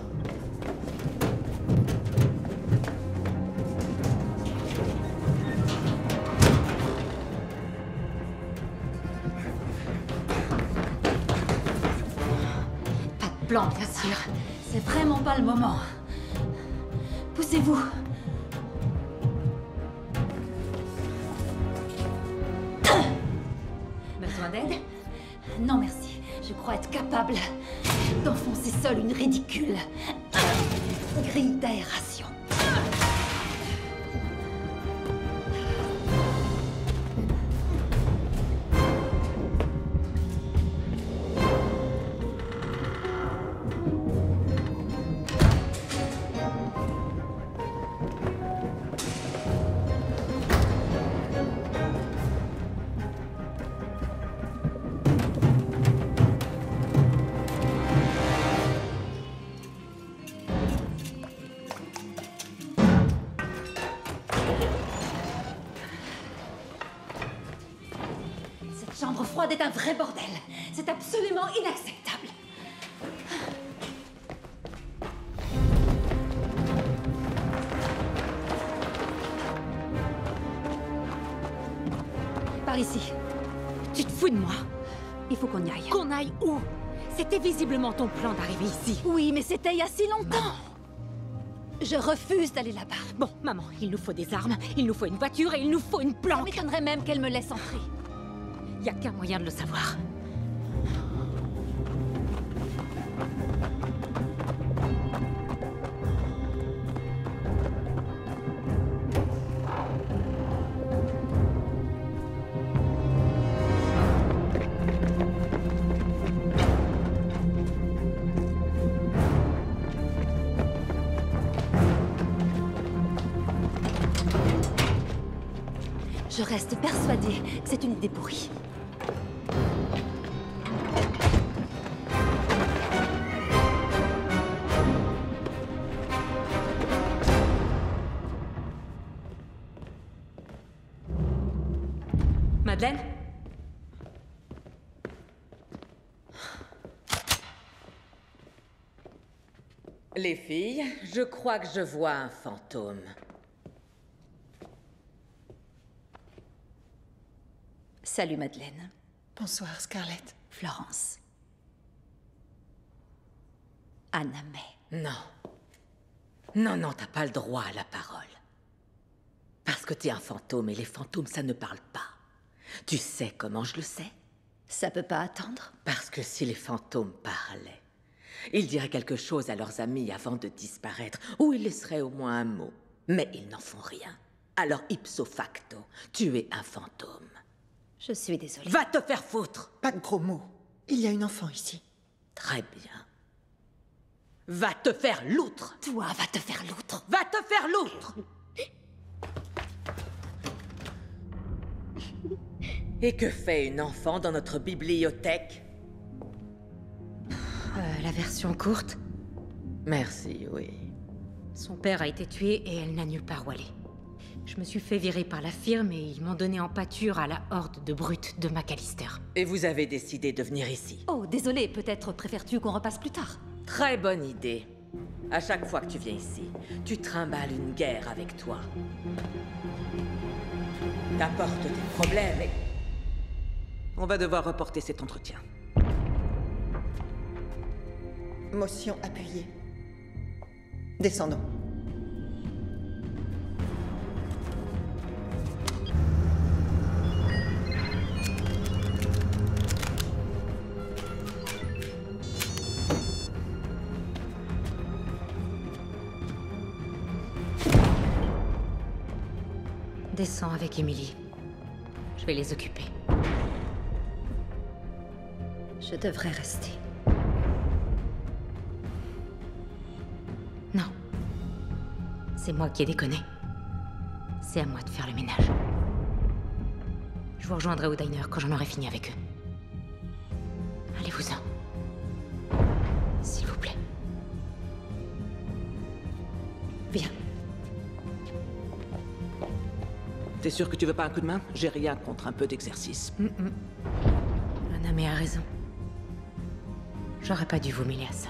Pas de plan, bien sûr. C'est vraiment pas le moment. Poussez-vous. Besoin d'aide? Non, merci. Je crois être capable d'enfoncer seule une ridicule grille d'aération. Cette chambre froide est un vrai bordel. C'est absolument inacceptable. Par ici. Tu te fous de moi? Il faut qu'on y aille. Qu'on aille où? C'était visiblement ton plan d'arriver ici. Oui, mais c'était il y a si longtemps. Je refuse d'aller là-bas. Bon, maman, il nous faut des armes, il nous faut une voiture et il nous faut une planque. Ça m'étonnerait même qu'elle me laisse entrer. Y a qu'un moyen de le savoir. Je reste persuadée que c'est une idée pourrie. Madeleine? Les filles, je crois que je vois un fantôme. Salut, Madeleine. Bonsoir, Scarlett. Florence. Anna May. Non. Non, t'as pas le droit à la parole. Parce que t'es un fantôme et les fantômes, ça ne parle pas. Tu sais comment je le sais? Ça peut pas attendre? Parce que si les fantômes parlaient, ils diraient quelque chose à leurs amis avant de disparaître, ou ils laisseraient au moins un mot. Mais ils n'en font rien. Alors ipso facto, tu es un fantôme. Je suis désolée. Va te faire foutre! Pas de gros mots. Il y a une enfant ici. Très bien. Va te faire loutre! Toi, va te faire loutre! Va te faire loutre! Et que fait une enfant dans notre bibliothèque? La version courte. Merci, oui. Son père a été tué et elle n'a nulle part où aller. Je me suis fait virer par la firme et ils m'ont donné en pâture à la horde de brutes de McAllister. Et vous avez décidé de venir ici? Oh, désolé, peut-être préfères-tu qu'on repasse plus tard? Très bonne idée. À chaque fois que tu viens ici, tu trimbales une guerre avec toi. T'apportes tes problèmes et... On va devoir reporter cet entretien. Motion appuyée. Descendons. Descends avec Emily. Je vais les occuper. Je devrais rester. Non. C'est moi qui ai déconné. C'est à moi de faire le ménage. Je vous rejoindrai au diner quand j'en aurai fini avec eux. Allez-vous-en. S'il vous plaît. Viens. T'es sûr que tu veux pas un coup de main? J'ai rien contre un peu d'exercice. Anna May a raison. J'aurais pas dû vous mêler à ça.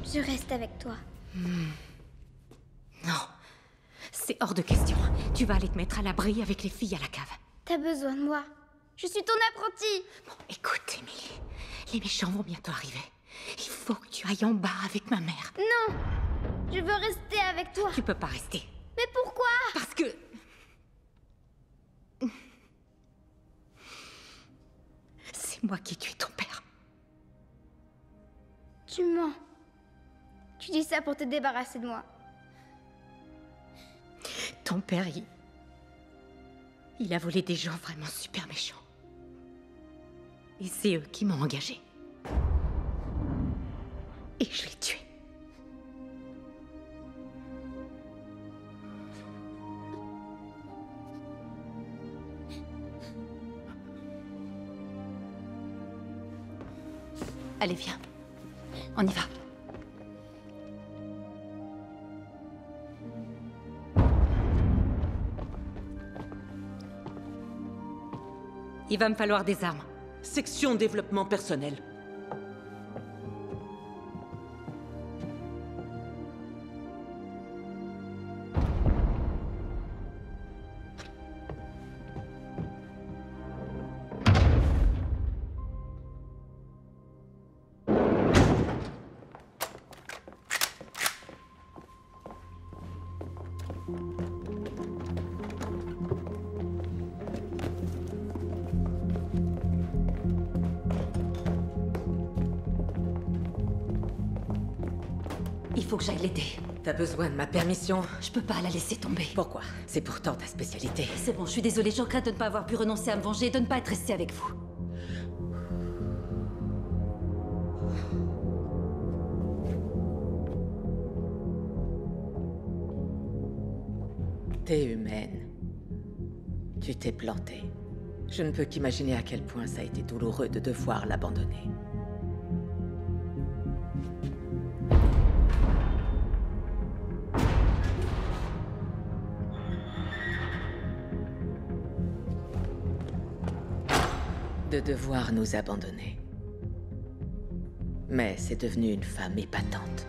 Je reste avec toi. Non. C'est hors de question. Tu vas aller te mettre à l'abri avec les filles à la cave. T'as besoin de moi. Je suis ton apprenti. Bon, écoute, Emily. Les méchants vont bientôt arriver. Il faut que tu ailles en bas avec ma mère. Non. Je veux rester avec toi. Tu peux pas rester. Mais pourquoi? Parce que... C'est moi qui ai tué ton père. Tu mens. Tu dis ça pour te débarrasser de moi. Ton père, il a volé des gens vraiment super méchants. Et c'est eux qui m'ont engagé. Et je l'ai tué. Allez, viens. On y va. Il va me falloir des armes. Section développement personnel. Il faut que j'aille l'aider. T'as besoin de ma permission? Je peux pas la laisser tomber. Pourquoi? C'est pourtant ta spécialité. C'est bon, je suis désolée, je regrette de ne pas avoir pu renoncer à me venger et de ne pas être restée avec vous. T'es humaine. Tu t'es plantée. Je ne peux qu'imaginer à quel point ça a été douloureux de devoir l'abandonner. de devoir nous abandonner. Mais c'est devenu une femme épatante.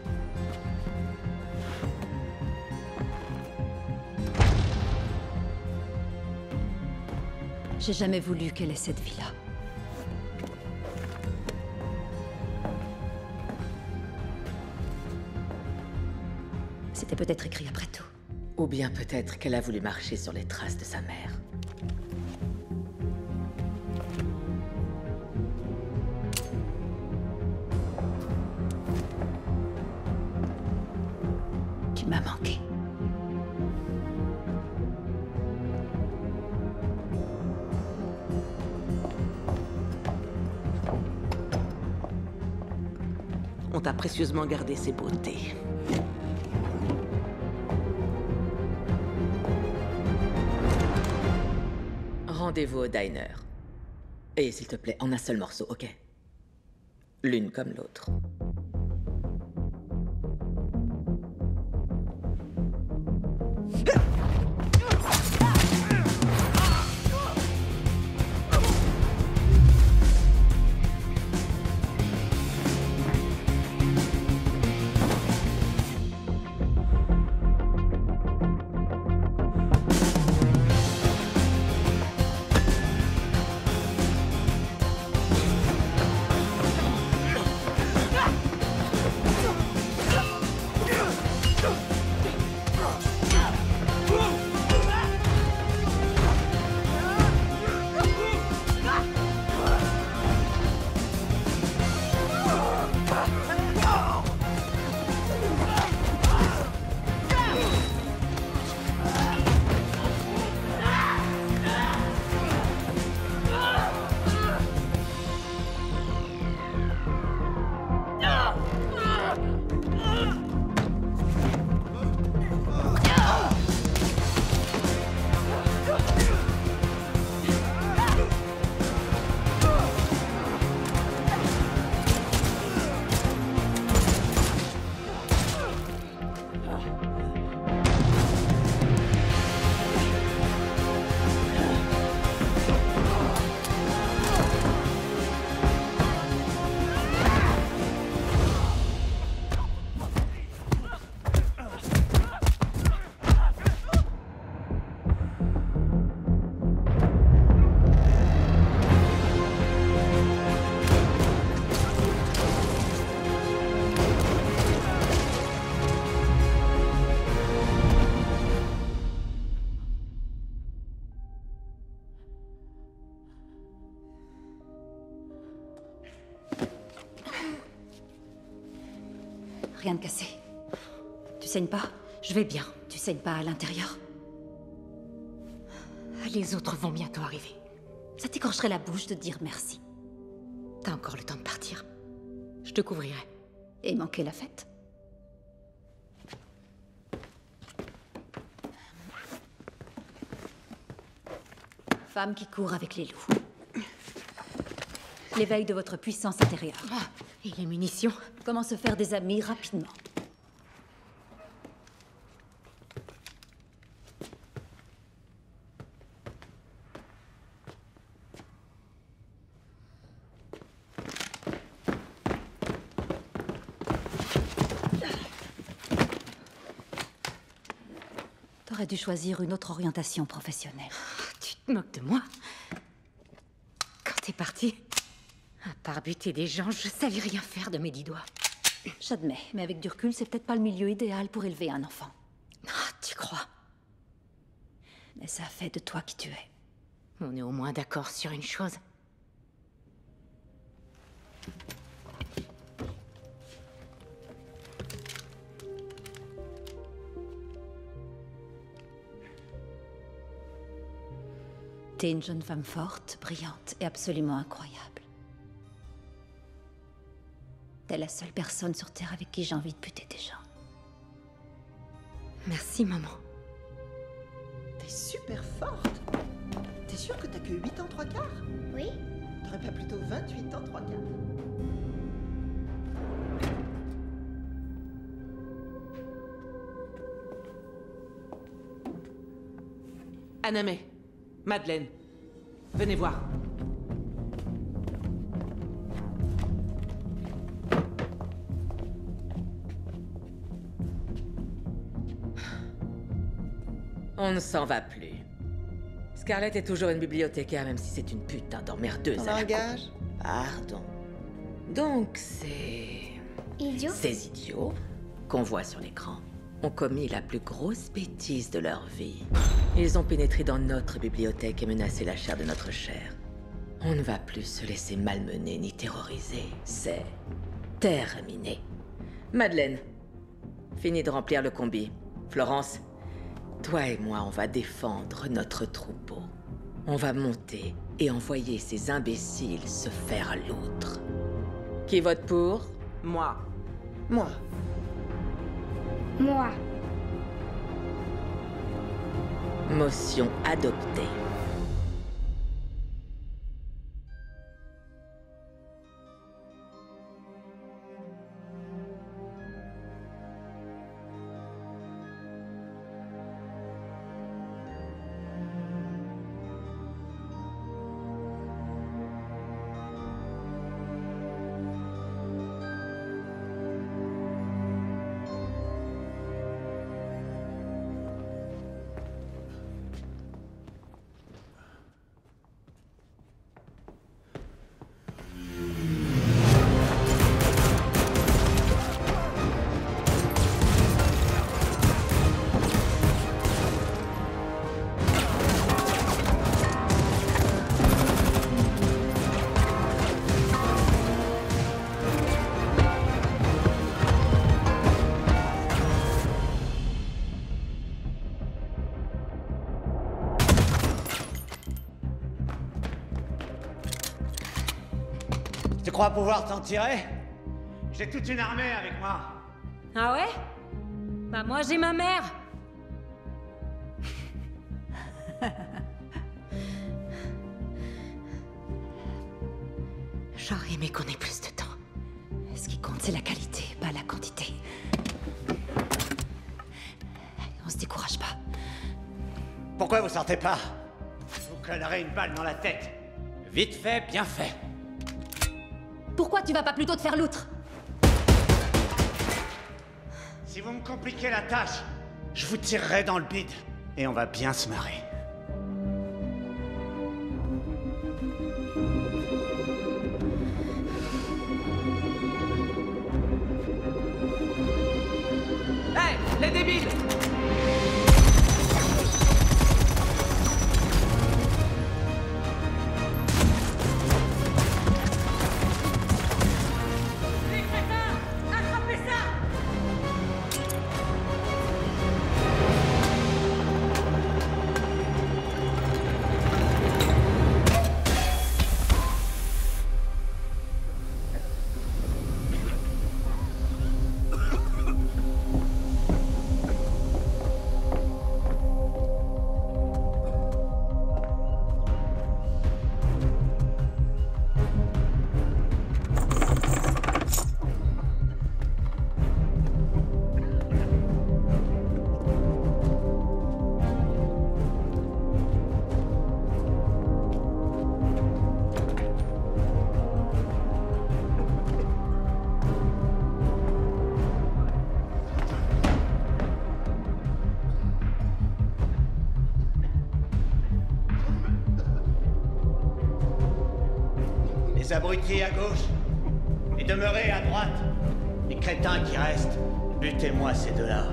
J'ai jamais voulu qu'elle ait cette vie-là. C'était peut-être écrit après tout. Ou bien peut-être qu'elle a voulu marcher sur les traces de sa mère. Tu m'as manqué. On t'a précieusement gardé ses beautés. Rendez-vous au diner. Et s'il te plaît, en un seul morceau, ok? L'une comme l'autre. Rien de cassé. Tu saignes pas? Je vais bien. Tu saignes pas à l'intérieur? Les autres vont bientôt arriver. Ça t'écorcherait la bouche de dire merci. T'as encore le temps de partir. Je te couvrirai. Et manquer la fête? Femme qui court avec les loups. L'éveil de votre puissance intérieure. Ah, et les munitions? Comment se faire des amis rapidement. T'aurais dû choisir une autre orientation professionnelle. Tu te moques de moi? Quand t'es parti, à part buter des gens, je savais rien faire de mes 10 doigts. J'admets, mais avec du recul, c'est peut-être pas le milieu idéal pour élever un enfant. Ah, tu crois? Mais ça fait de toi qui tu es. On est au moins d'accord sur une chose. T'es une jeune femme forte, brillante et absolument incroyable. T'es la seule personne sur Terre avec qui j'ai envie de buter des gens. Merci, maman. T'es super forte. T'es sûre que t'as que 8 ans 3 quarts? Oui. T'aurais pas plutôt 28 ans 3 quarts? Anamé, Madeleine, venez voir. On ne s'en va plus. Scarlett est toujours une bibliothécaire, même si c'est une putain d'emmerdeuse à la Langage? con. Pardon. Donc c'est... Idiot? Ces idiots qu'on voit sur l'écran ont commis la plus grosse bêtise de leur vie. Ils ont pénétré dans notre bibliothèque et menacé la chair de notre chair. On ne va plus se laisser malmener ni terroriser. C'est terminé. Madeleine, fini de remplir le combi. Florence, toi et moi, on va défendre notre troupeau. On va monter et envoyer ces imbéciles se faire l'outre. Qui vote pour? Moi. Moi. Moi. Motion adoptée. Tu crois pouvoir t'en tirer? J'ai toute une armée avec moi. Ah ouais? Bah moi j'ai ma mère. J'aurais aimé qu'on ait plus de temps. Ce qui compte, c'est la qualité, pas la quantité. On se décourage pas. Pourquoi vous sortez pas? Je vous collerai une balle dans la tête. Vite fait, bien fait. Pourquoi tu vas pas plutôt te faire l'outre? Si vous me compliquez la tâche, je vous tirerai dans le bide. Et on va bien se marrer. Hey, les débiles! Les abrutis à gauche et demeurez à droite. Les crétins qui restent, butez-moi ces deux-là.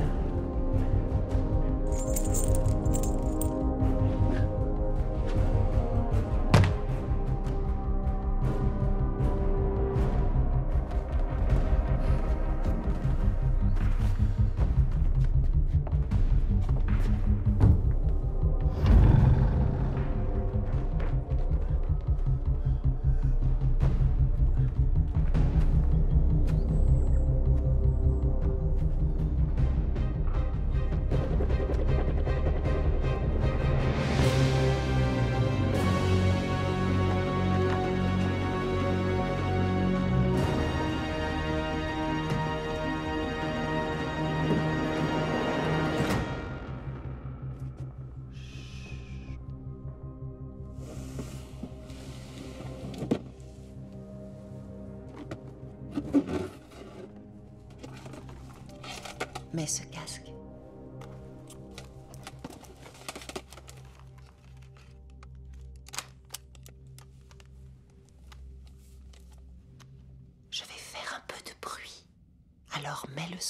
Mets ce casque.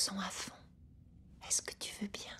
son à fond. Est-ce que tu veux bien?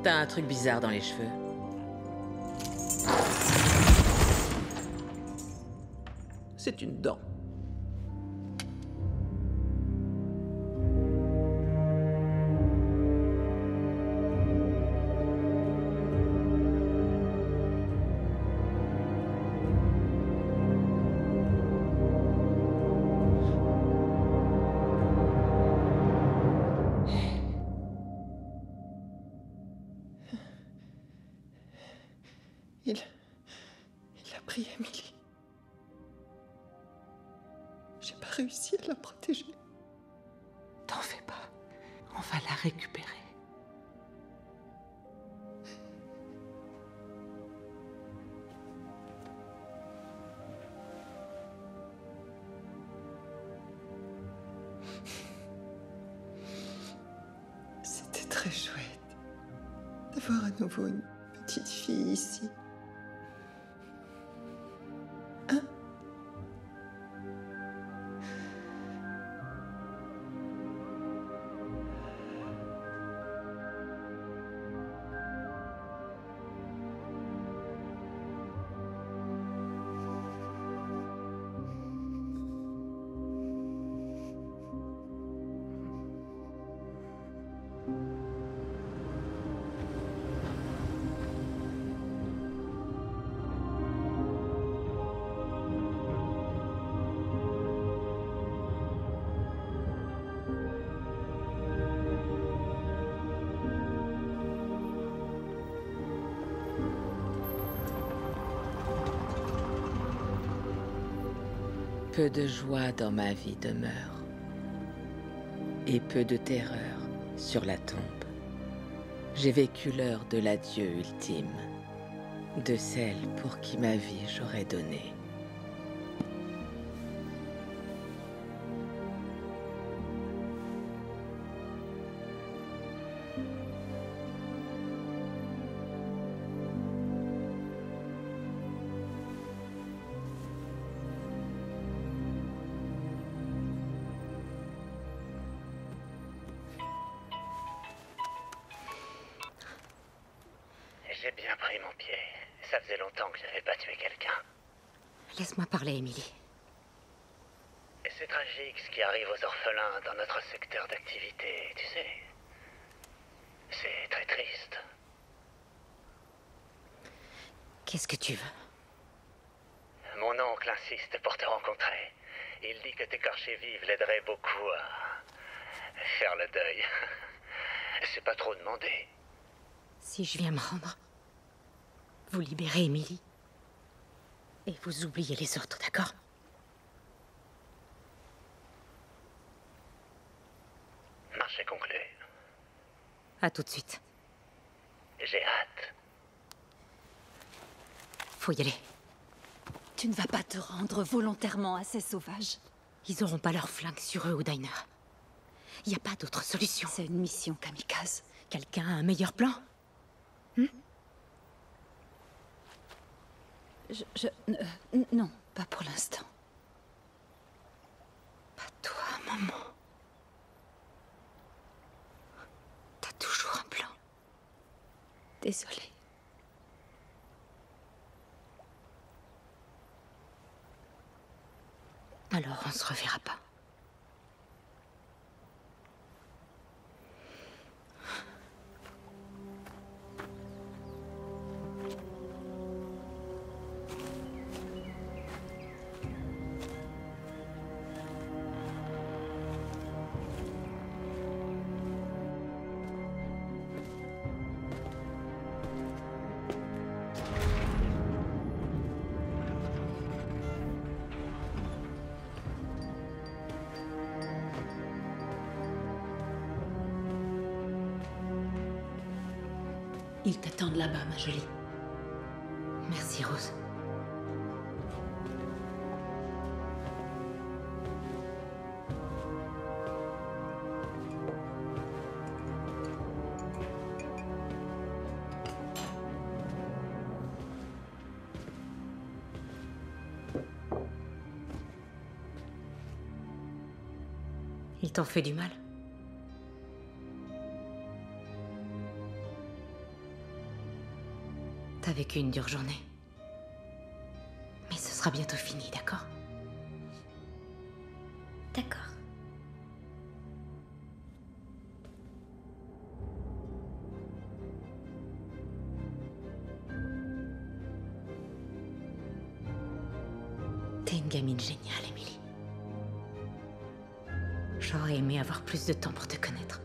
T'as un truc bizarre dans les cheveux. C'est une dent. Il a pris Emily. J'ai pas réussi à la protéger. T'en fais pas. On va la récupérer. C'était très chouette d'avoir à nouveau une petite fille ici. Hein? Peu de joie dans ma vie demeure, et peu de terreur sur la tombe. J'ai vécu l'heure de l'adieu ultime, de celle pour qui ma vie j'aurais donné. J'ai bien pris mon pied. Ça faisait longtemps que j'avais pas tué quelqu'un. Laisse-moi parler, Emily. Et c'est tragique ce qui arrive aux orphelins dans notre secteur d'activité, tu sais. C'est très triste. Qu'est-ce que tu veux? Mon oncle insiste pour te rencontrer. Il dit que t'écorcher vive l'aiderait beaucoup à faire le deuil. C'est pas trop demandé. Si je viens me rendre, vous libérez Emily. Et vous oubliez les autres, d'accord? Marché conclu. À tout de suite. J'ai hâte. Faut y aller. Tu ne vas pas te rendre volontairement à ces sauvages. Ils auront pas leur flingue sur eux ou Diner. Y a pas d'autre solution. C'est une mission kamikaze. Quelqu'un a un meilleur plan? Non, pas pour l'instant. Pas toi, maman. T'as toujours un plan. Désolée. Alors on se reverra pas. Ils t'attendent là-bas, ma jolie. Merci, Rose. Ils t'ont fait du mal? T'as vécu une dure journée. Mais ce sera bientôt fini, d'accord? D'accord. T'es une gamine géniale, Emily. J'aurais aimé avoir plus de temps pour te connaître.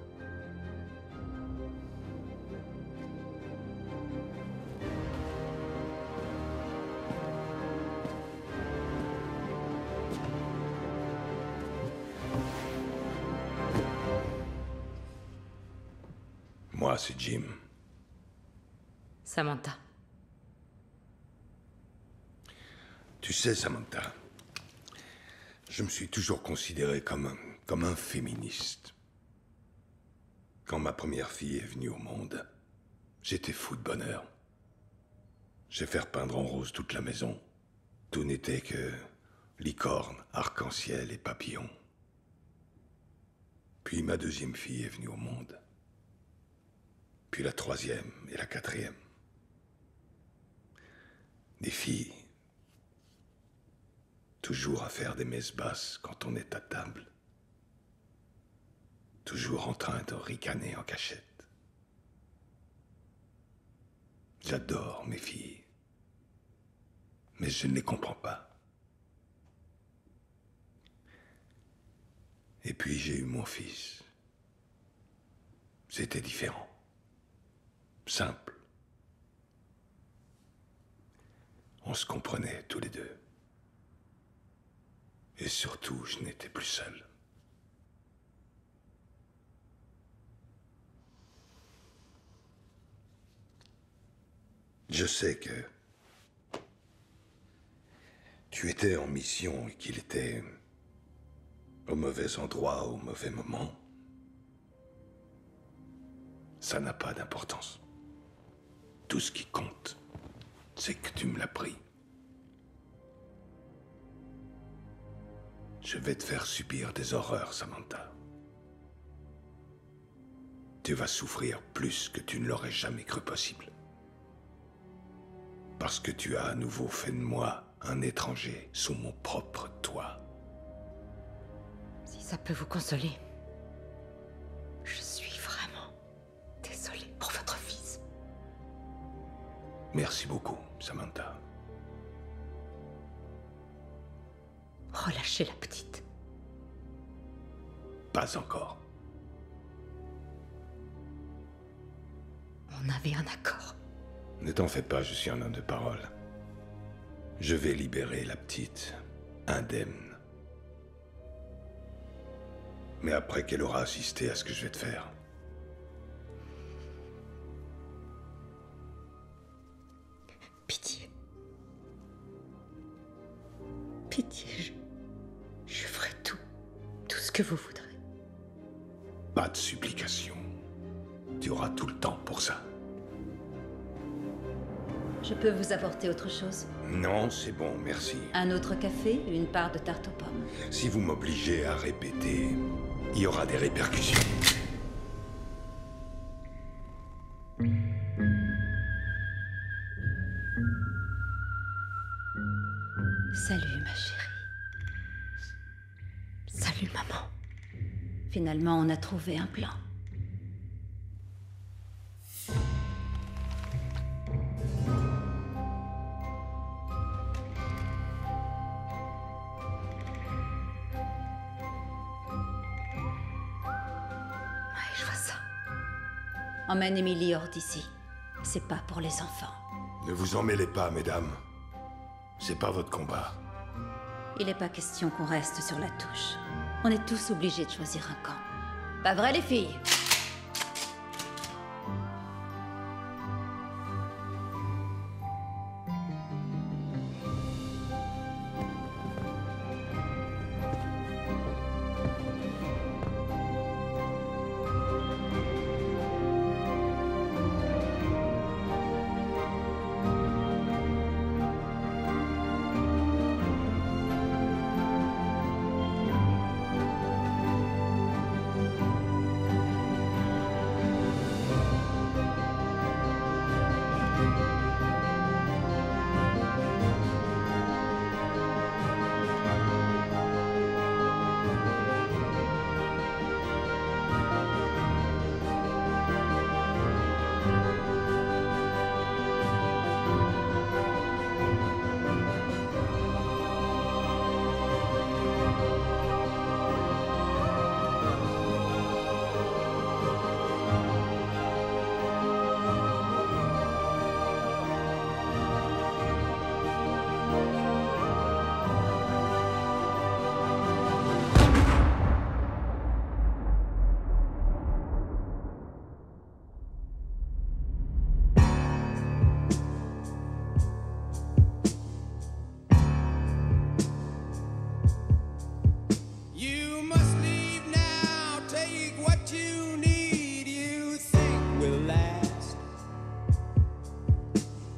Moi, c'est Jim. Samantha. Tu sais, Samantha, je me suis toujours considéré comme un féministe. Quand ma première fille est venue au monde, j'étais fou de bonheur. J'ai fait peindre en rose toute la maison. Tout n'était que licorne, arc-en-ciel et papillons. Puis ma deuxième fille est venue au monde. Puis la troisième et la quatrième. Des filles. Toujours à faire des messes basses quand on est à table. Toujours en train de ricaner en cachette. J'adore mes filles. Mais je ne les comprends pas. Et puis j'ai eu mon fils. C'était différent. Simple. On se comprenait tous les deux. Et surtout, je n'étais plus seul. Je sais que tu étais en mission et qu'il était au mauvais endroit, au mauvais moment. Ça n'a pas d'importance. Tout ce qui compte, c'est que tu me l'as pris. Je vais te faire subir des horreurs, Samantha. Tu vas souffrir plus que tu ne l'aurais jamais cru possible. Parce que tu as à nouveau fait de moi un étranger sous mon propre toit. Si ça peut vous consoler, je suis vraiment désolée pour votre fils. Merci beaucoup, Samantha. Relâchez la petite. Pas encore. On avait un accord. Ne t'en fais pas, je suis un homme de parole. Je vais libérer la petite, indemne. Mais après qu'elle aura assisté à ce que je vais te faire. Pitié. Pitié, je ferai tout ce que vous voudrez. Pas de supplication. Tu auras tout le temps pour ça. Je peux vous apporter autre chose? Non, c'est bon, merci. Un autre café, une part de tarte aux pommes. Si vous m'obligez à répéter, il y aura des répercussions. Salut, ma chérie. Salut, maman. Finalement, on a trouvé un plan. Ouais, je vois ça. Emmène Emily hors d'ici. C'est pas pour les enfants. Ne vous en mêlez pas, mesdames. C'est pas votre combat. Il n'est pas question qu'on reste sur la touche. On est tous obligés de choisir un camp. Pas vrai, les filles?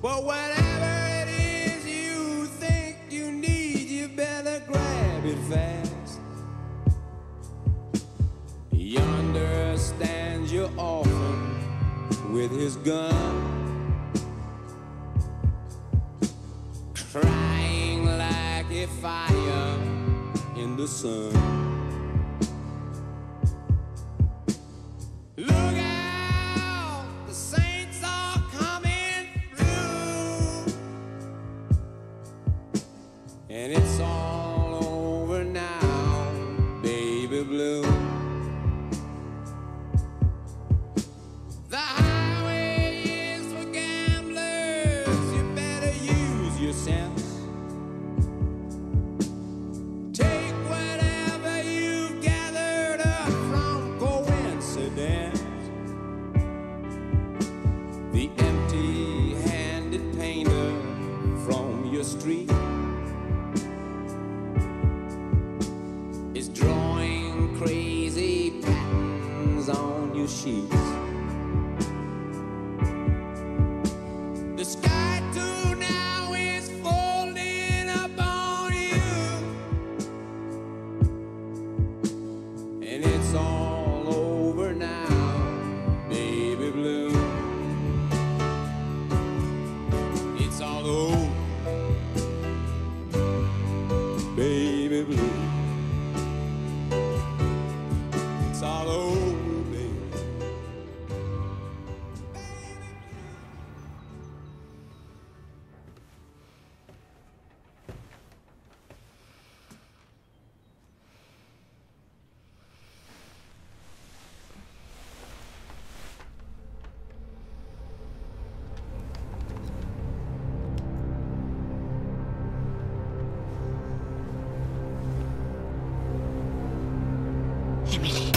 Well, whatever it is you think you need, you better grab it fast. Yonder stands your orphan with his gun, crying like a fire in the sun. Look out, the saints are coming through, and it's all over now, baby blue. The highway is for gamblers, you better use your sense. Take whatever you've gathered up from coincidence. The empty-handed painter from your street is drawing crazy patterns on your sheets. The sky too now is folding up on you, and it's all over now, baby blue. It's all over, baby blue. It's all over, baby. Emily.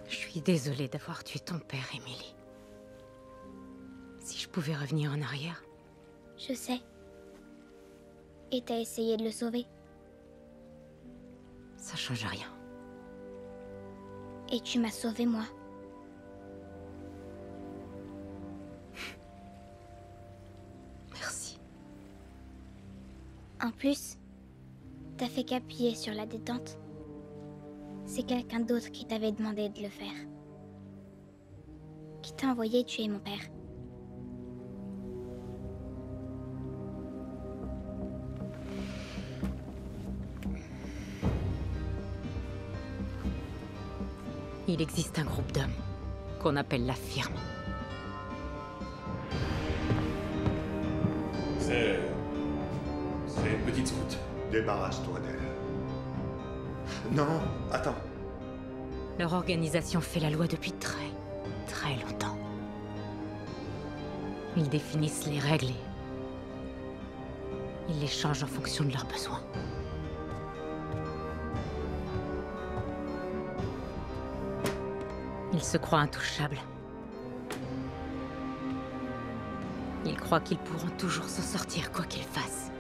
Je suis désolée d'avoir tué ton père, Emily. Si je pouvais revenir en arrière. Je sais. Et t'as essayé de le sauver. Ça change rien. Et tu m'as sauvé, moi. Merci. En plus, t'as fait qu'appuyer sur la détente. C'est quelqu'un d'autre qui t'avait demandé de le faire. Qui t'a envoyé tuer mon père. Il existe un groupe d'hommes qu'on appelle la firme. C'est une petite scout. Débarrasse-toi d'elle. Non, attends. Leur organisation fait la loi depuis très, très longtemps. Ils définissent les règles et ils les changent en fonction de leurs besoins. Ils se croient intouchables. Ils croient qu'ils pourront toujours s'en sortir quoi qu'ils fassent.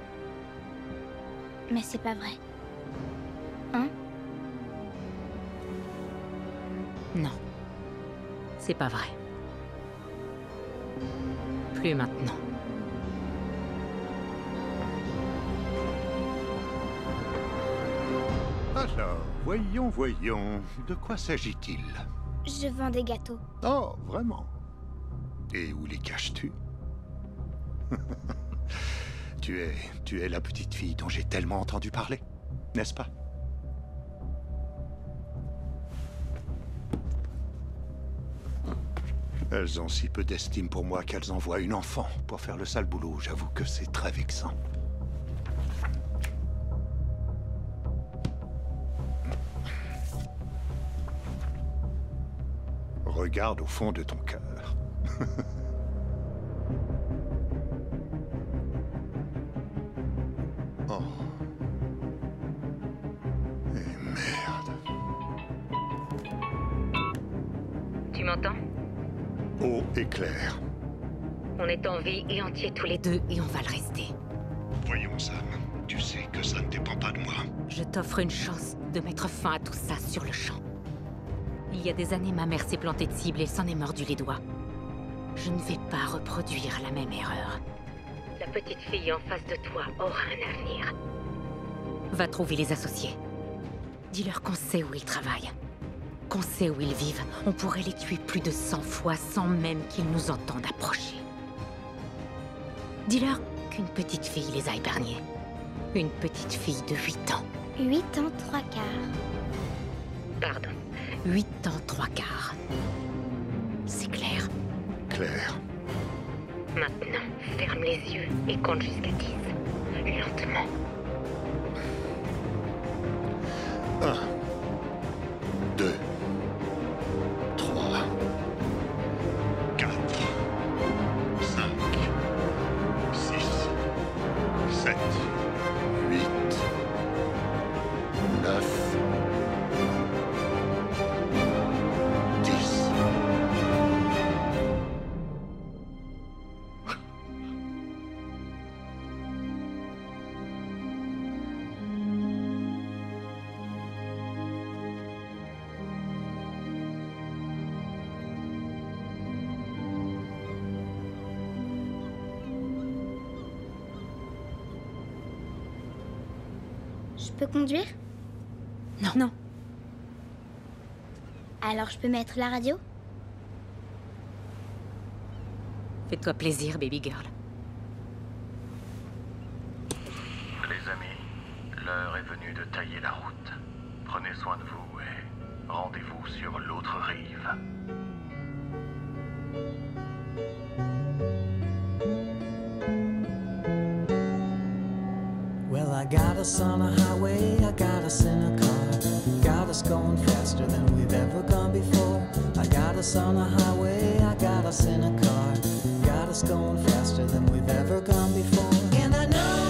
Mais c'est pas vrai. Hein? Non. C'est pas vrai. Plus maintenant. Alors, voyons. De quoi s'agit-il? Je vends des gâteaux. Oh, vraiment? Et où les caches-tu? Tu es la petite fille dont j'ai tellement entendu parler, n'est-ce pas? Elles ont si peu d'estime pour moi qu'elles envoient une enfant pour faire le sale boulot. J'avoue que c'est très vexant. regarde au fond de ton cœur. Oh. Et merde. Tu m'entends? Haut et clair. On est en vie et entiers tous les deux et on va le rester. Voyons, Sam. Tu sais que ça ne dépend pas de moi. Je t'offre une chance de mettre fin à tout ça sur le champ. Il y a des années, ma mère s'est plantée de cible et s'en est mordu les doigts. Je ne vais pas reproduire la même erreur. La petite fille en face de toi aura un avenir. Va trouver les associés. Dis-leur qu'on sait où ils travaillent. Qu'on sait où ils vivent. On pourrait les tuer plus de 100 fois sans même qu'ils nous entendent approcher. Dis-leur qu'une petite fille les a épargnés. Une petite fille de 8 ans. 8 ans, 3 quarts. Pardon. 8 ans, 3 quarts. C'est clair? Clair. Maintenant, ferme les yeux et compte jusqu'à 10. Lentement. 1, 2, 3, 4, 5, 6, 7, 8, 9, 10. Je peux conduire? Non. Non. Alors je peux mettre la radio? Fais-toi plaisir, baby girl. Les amis, l'heure est venue de tailler la route. Prenez soin de vous et rendez-vous sur l'autre rive. Well, I got us on a highway, I got us in a car. Got us going faster than we've ever gone before. I got us on a highway, I got us in a car. Got us going faster than we've ever gone before. And I know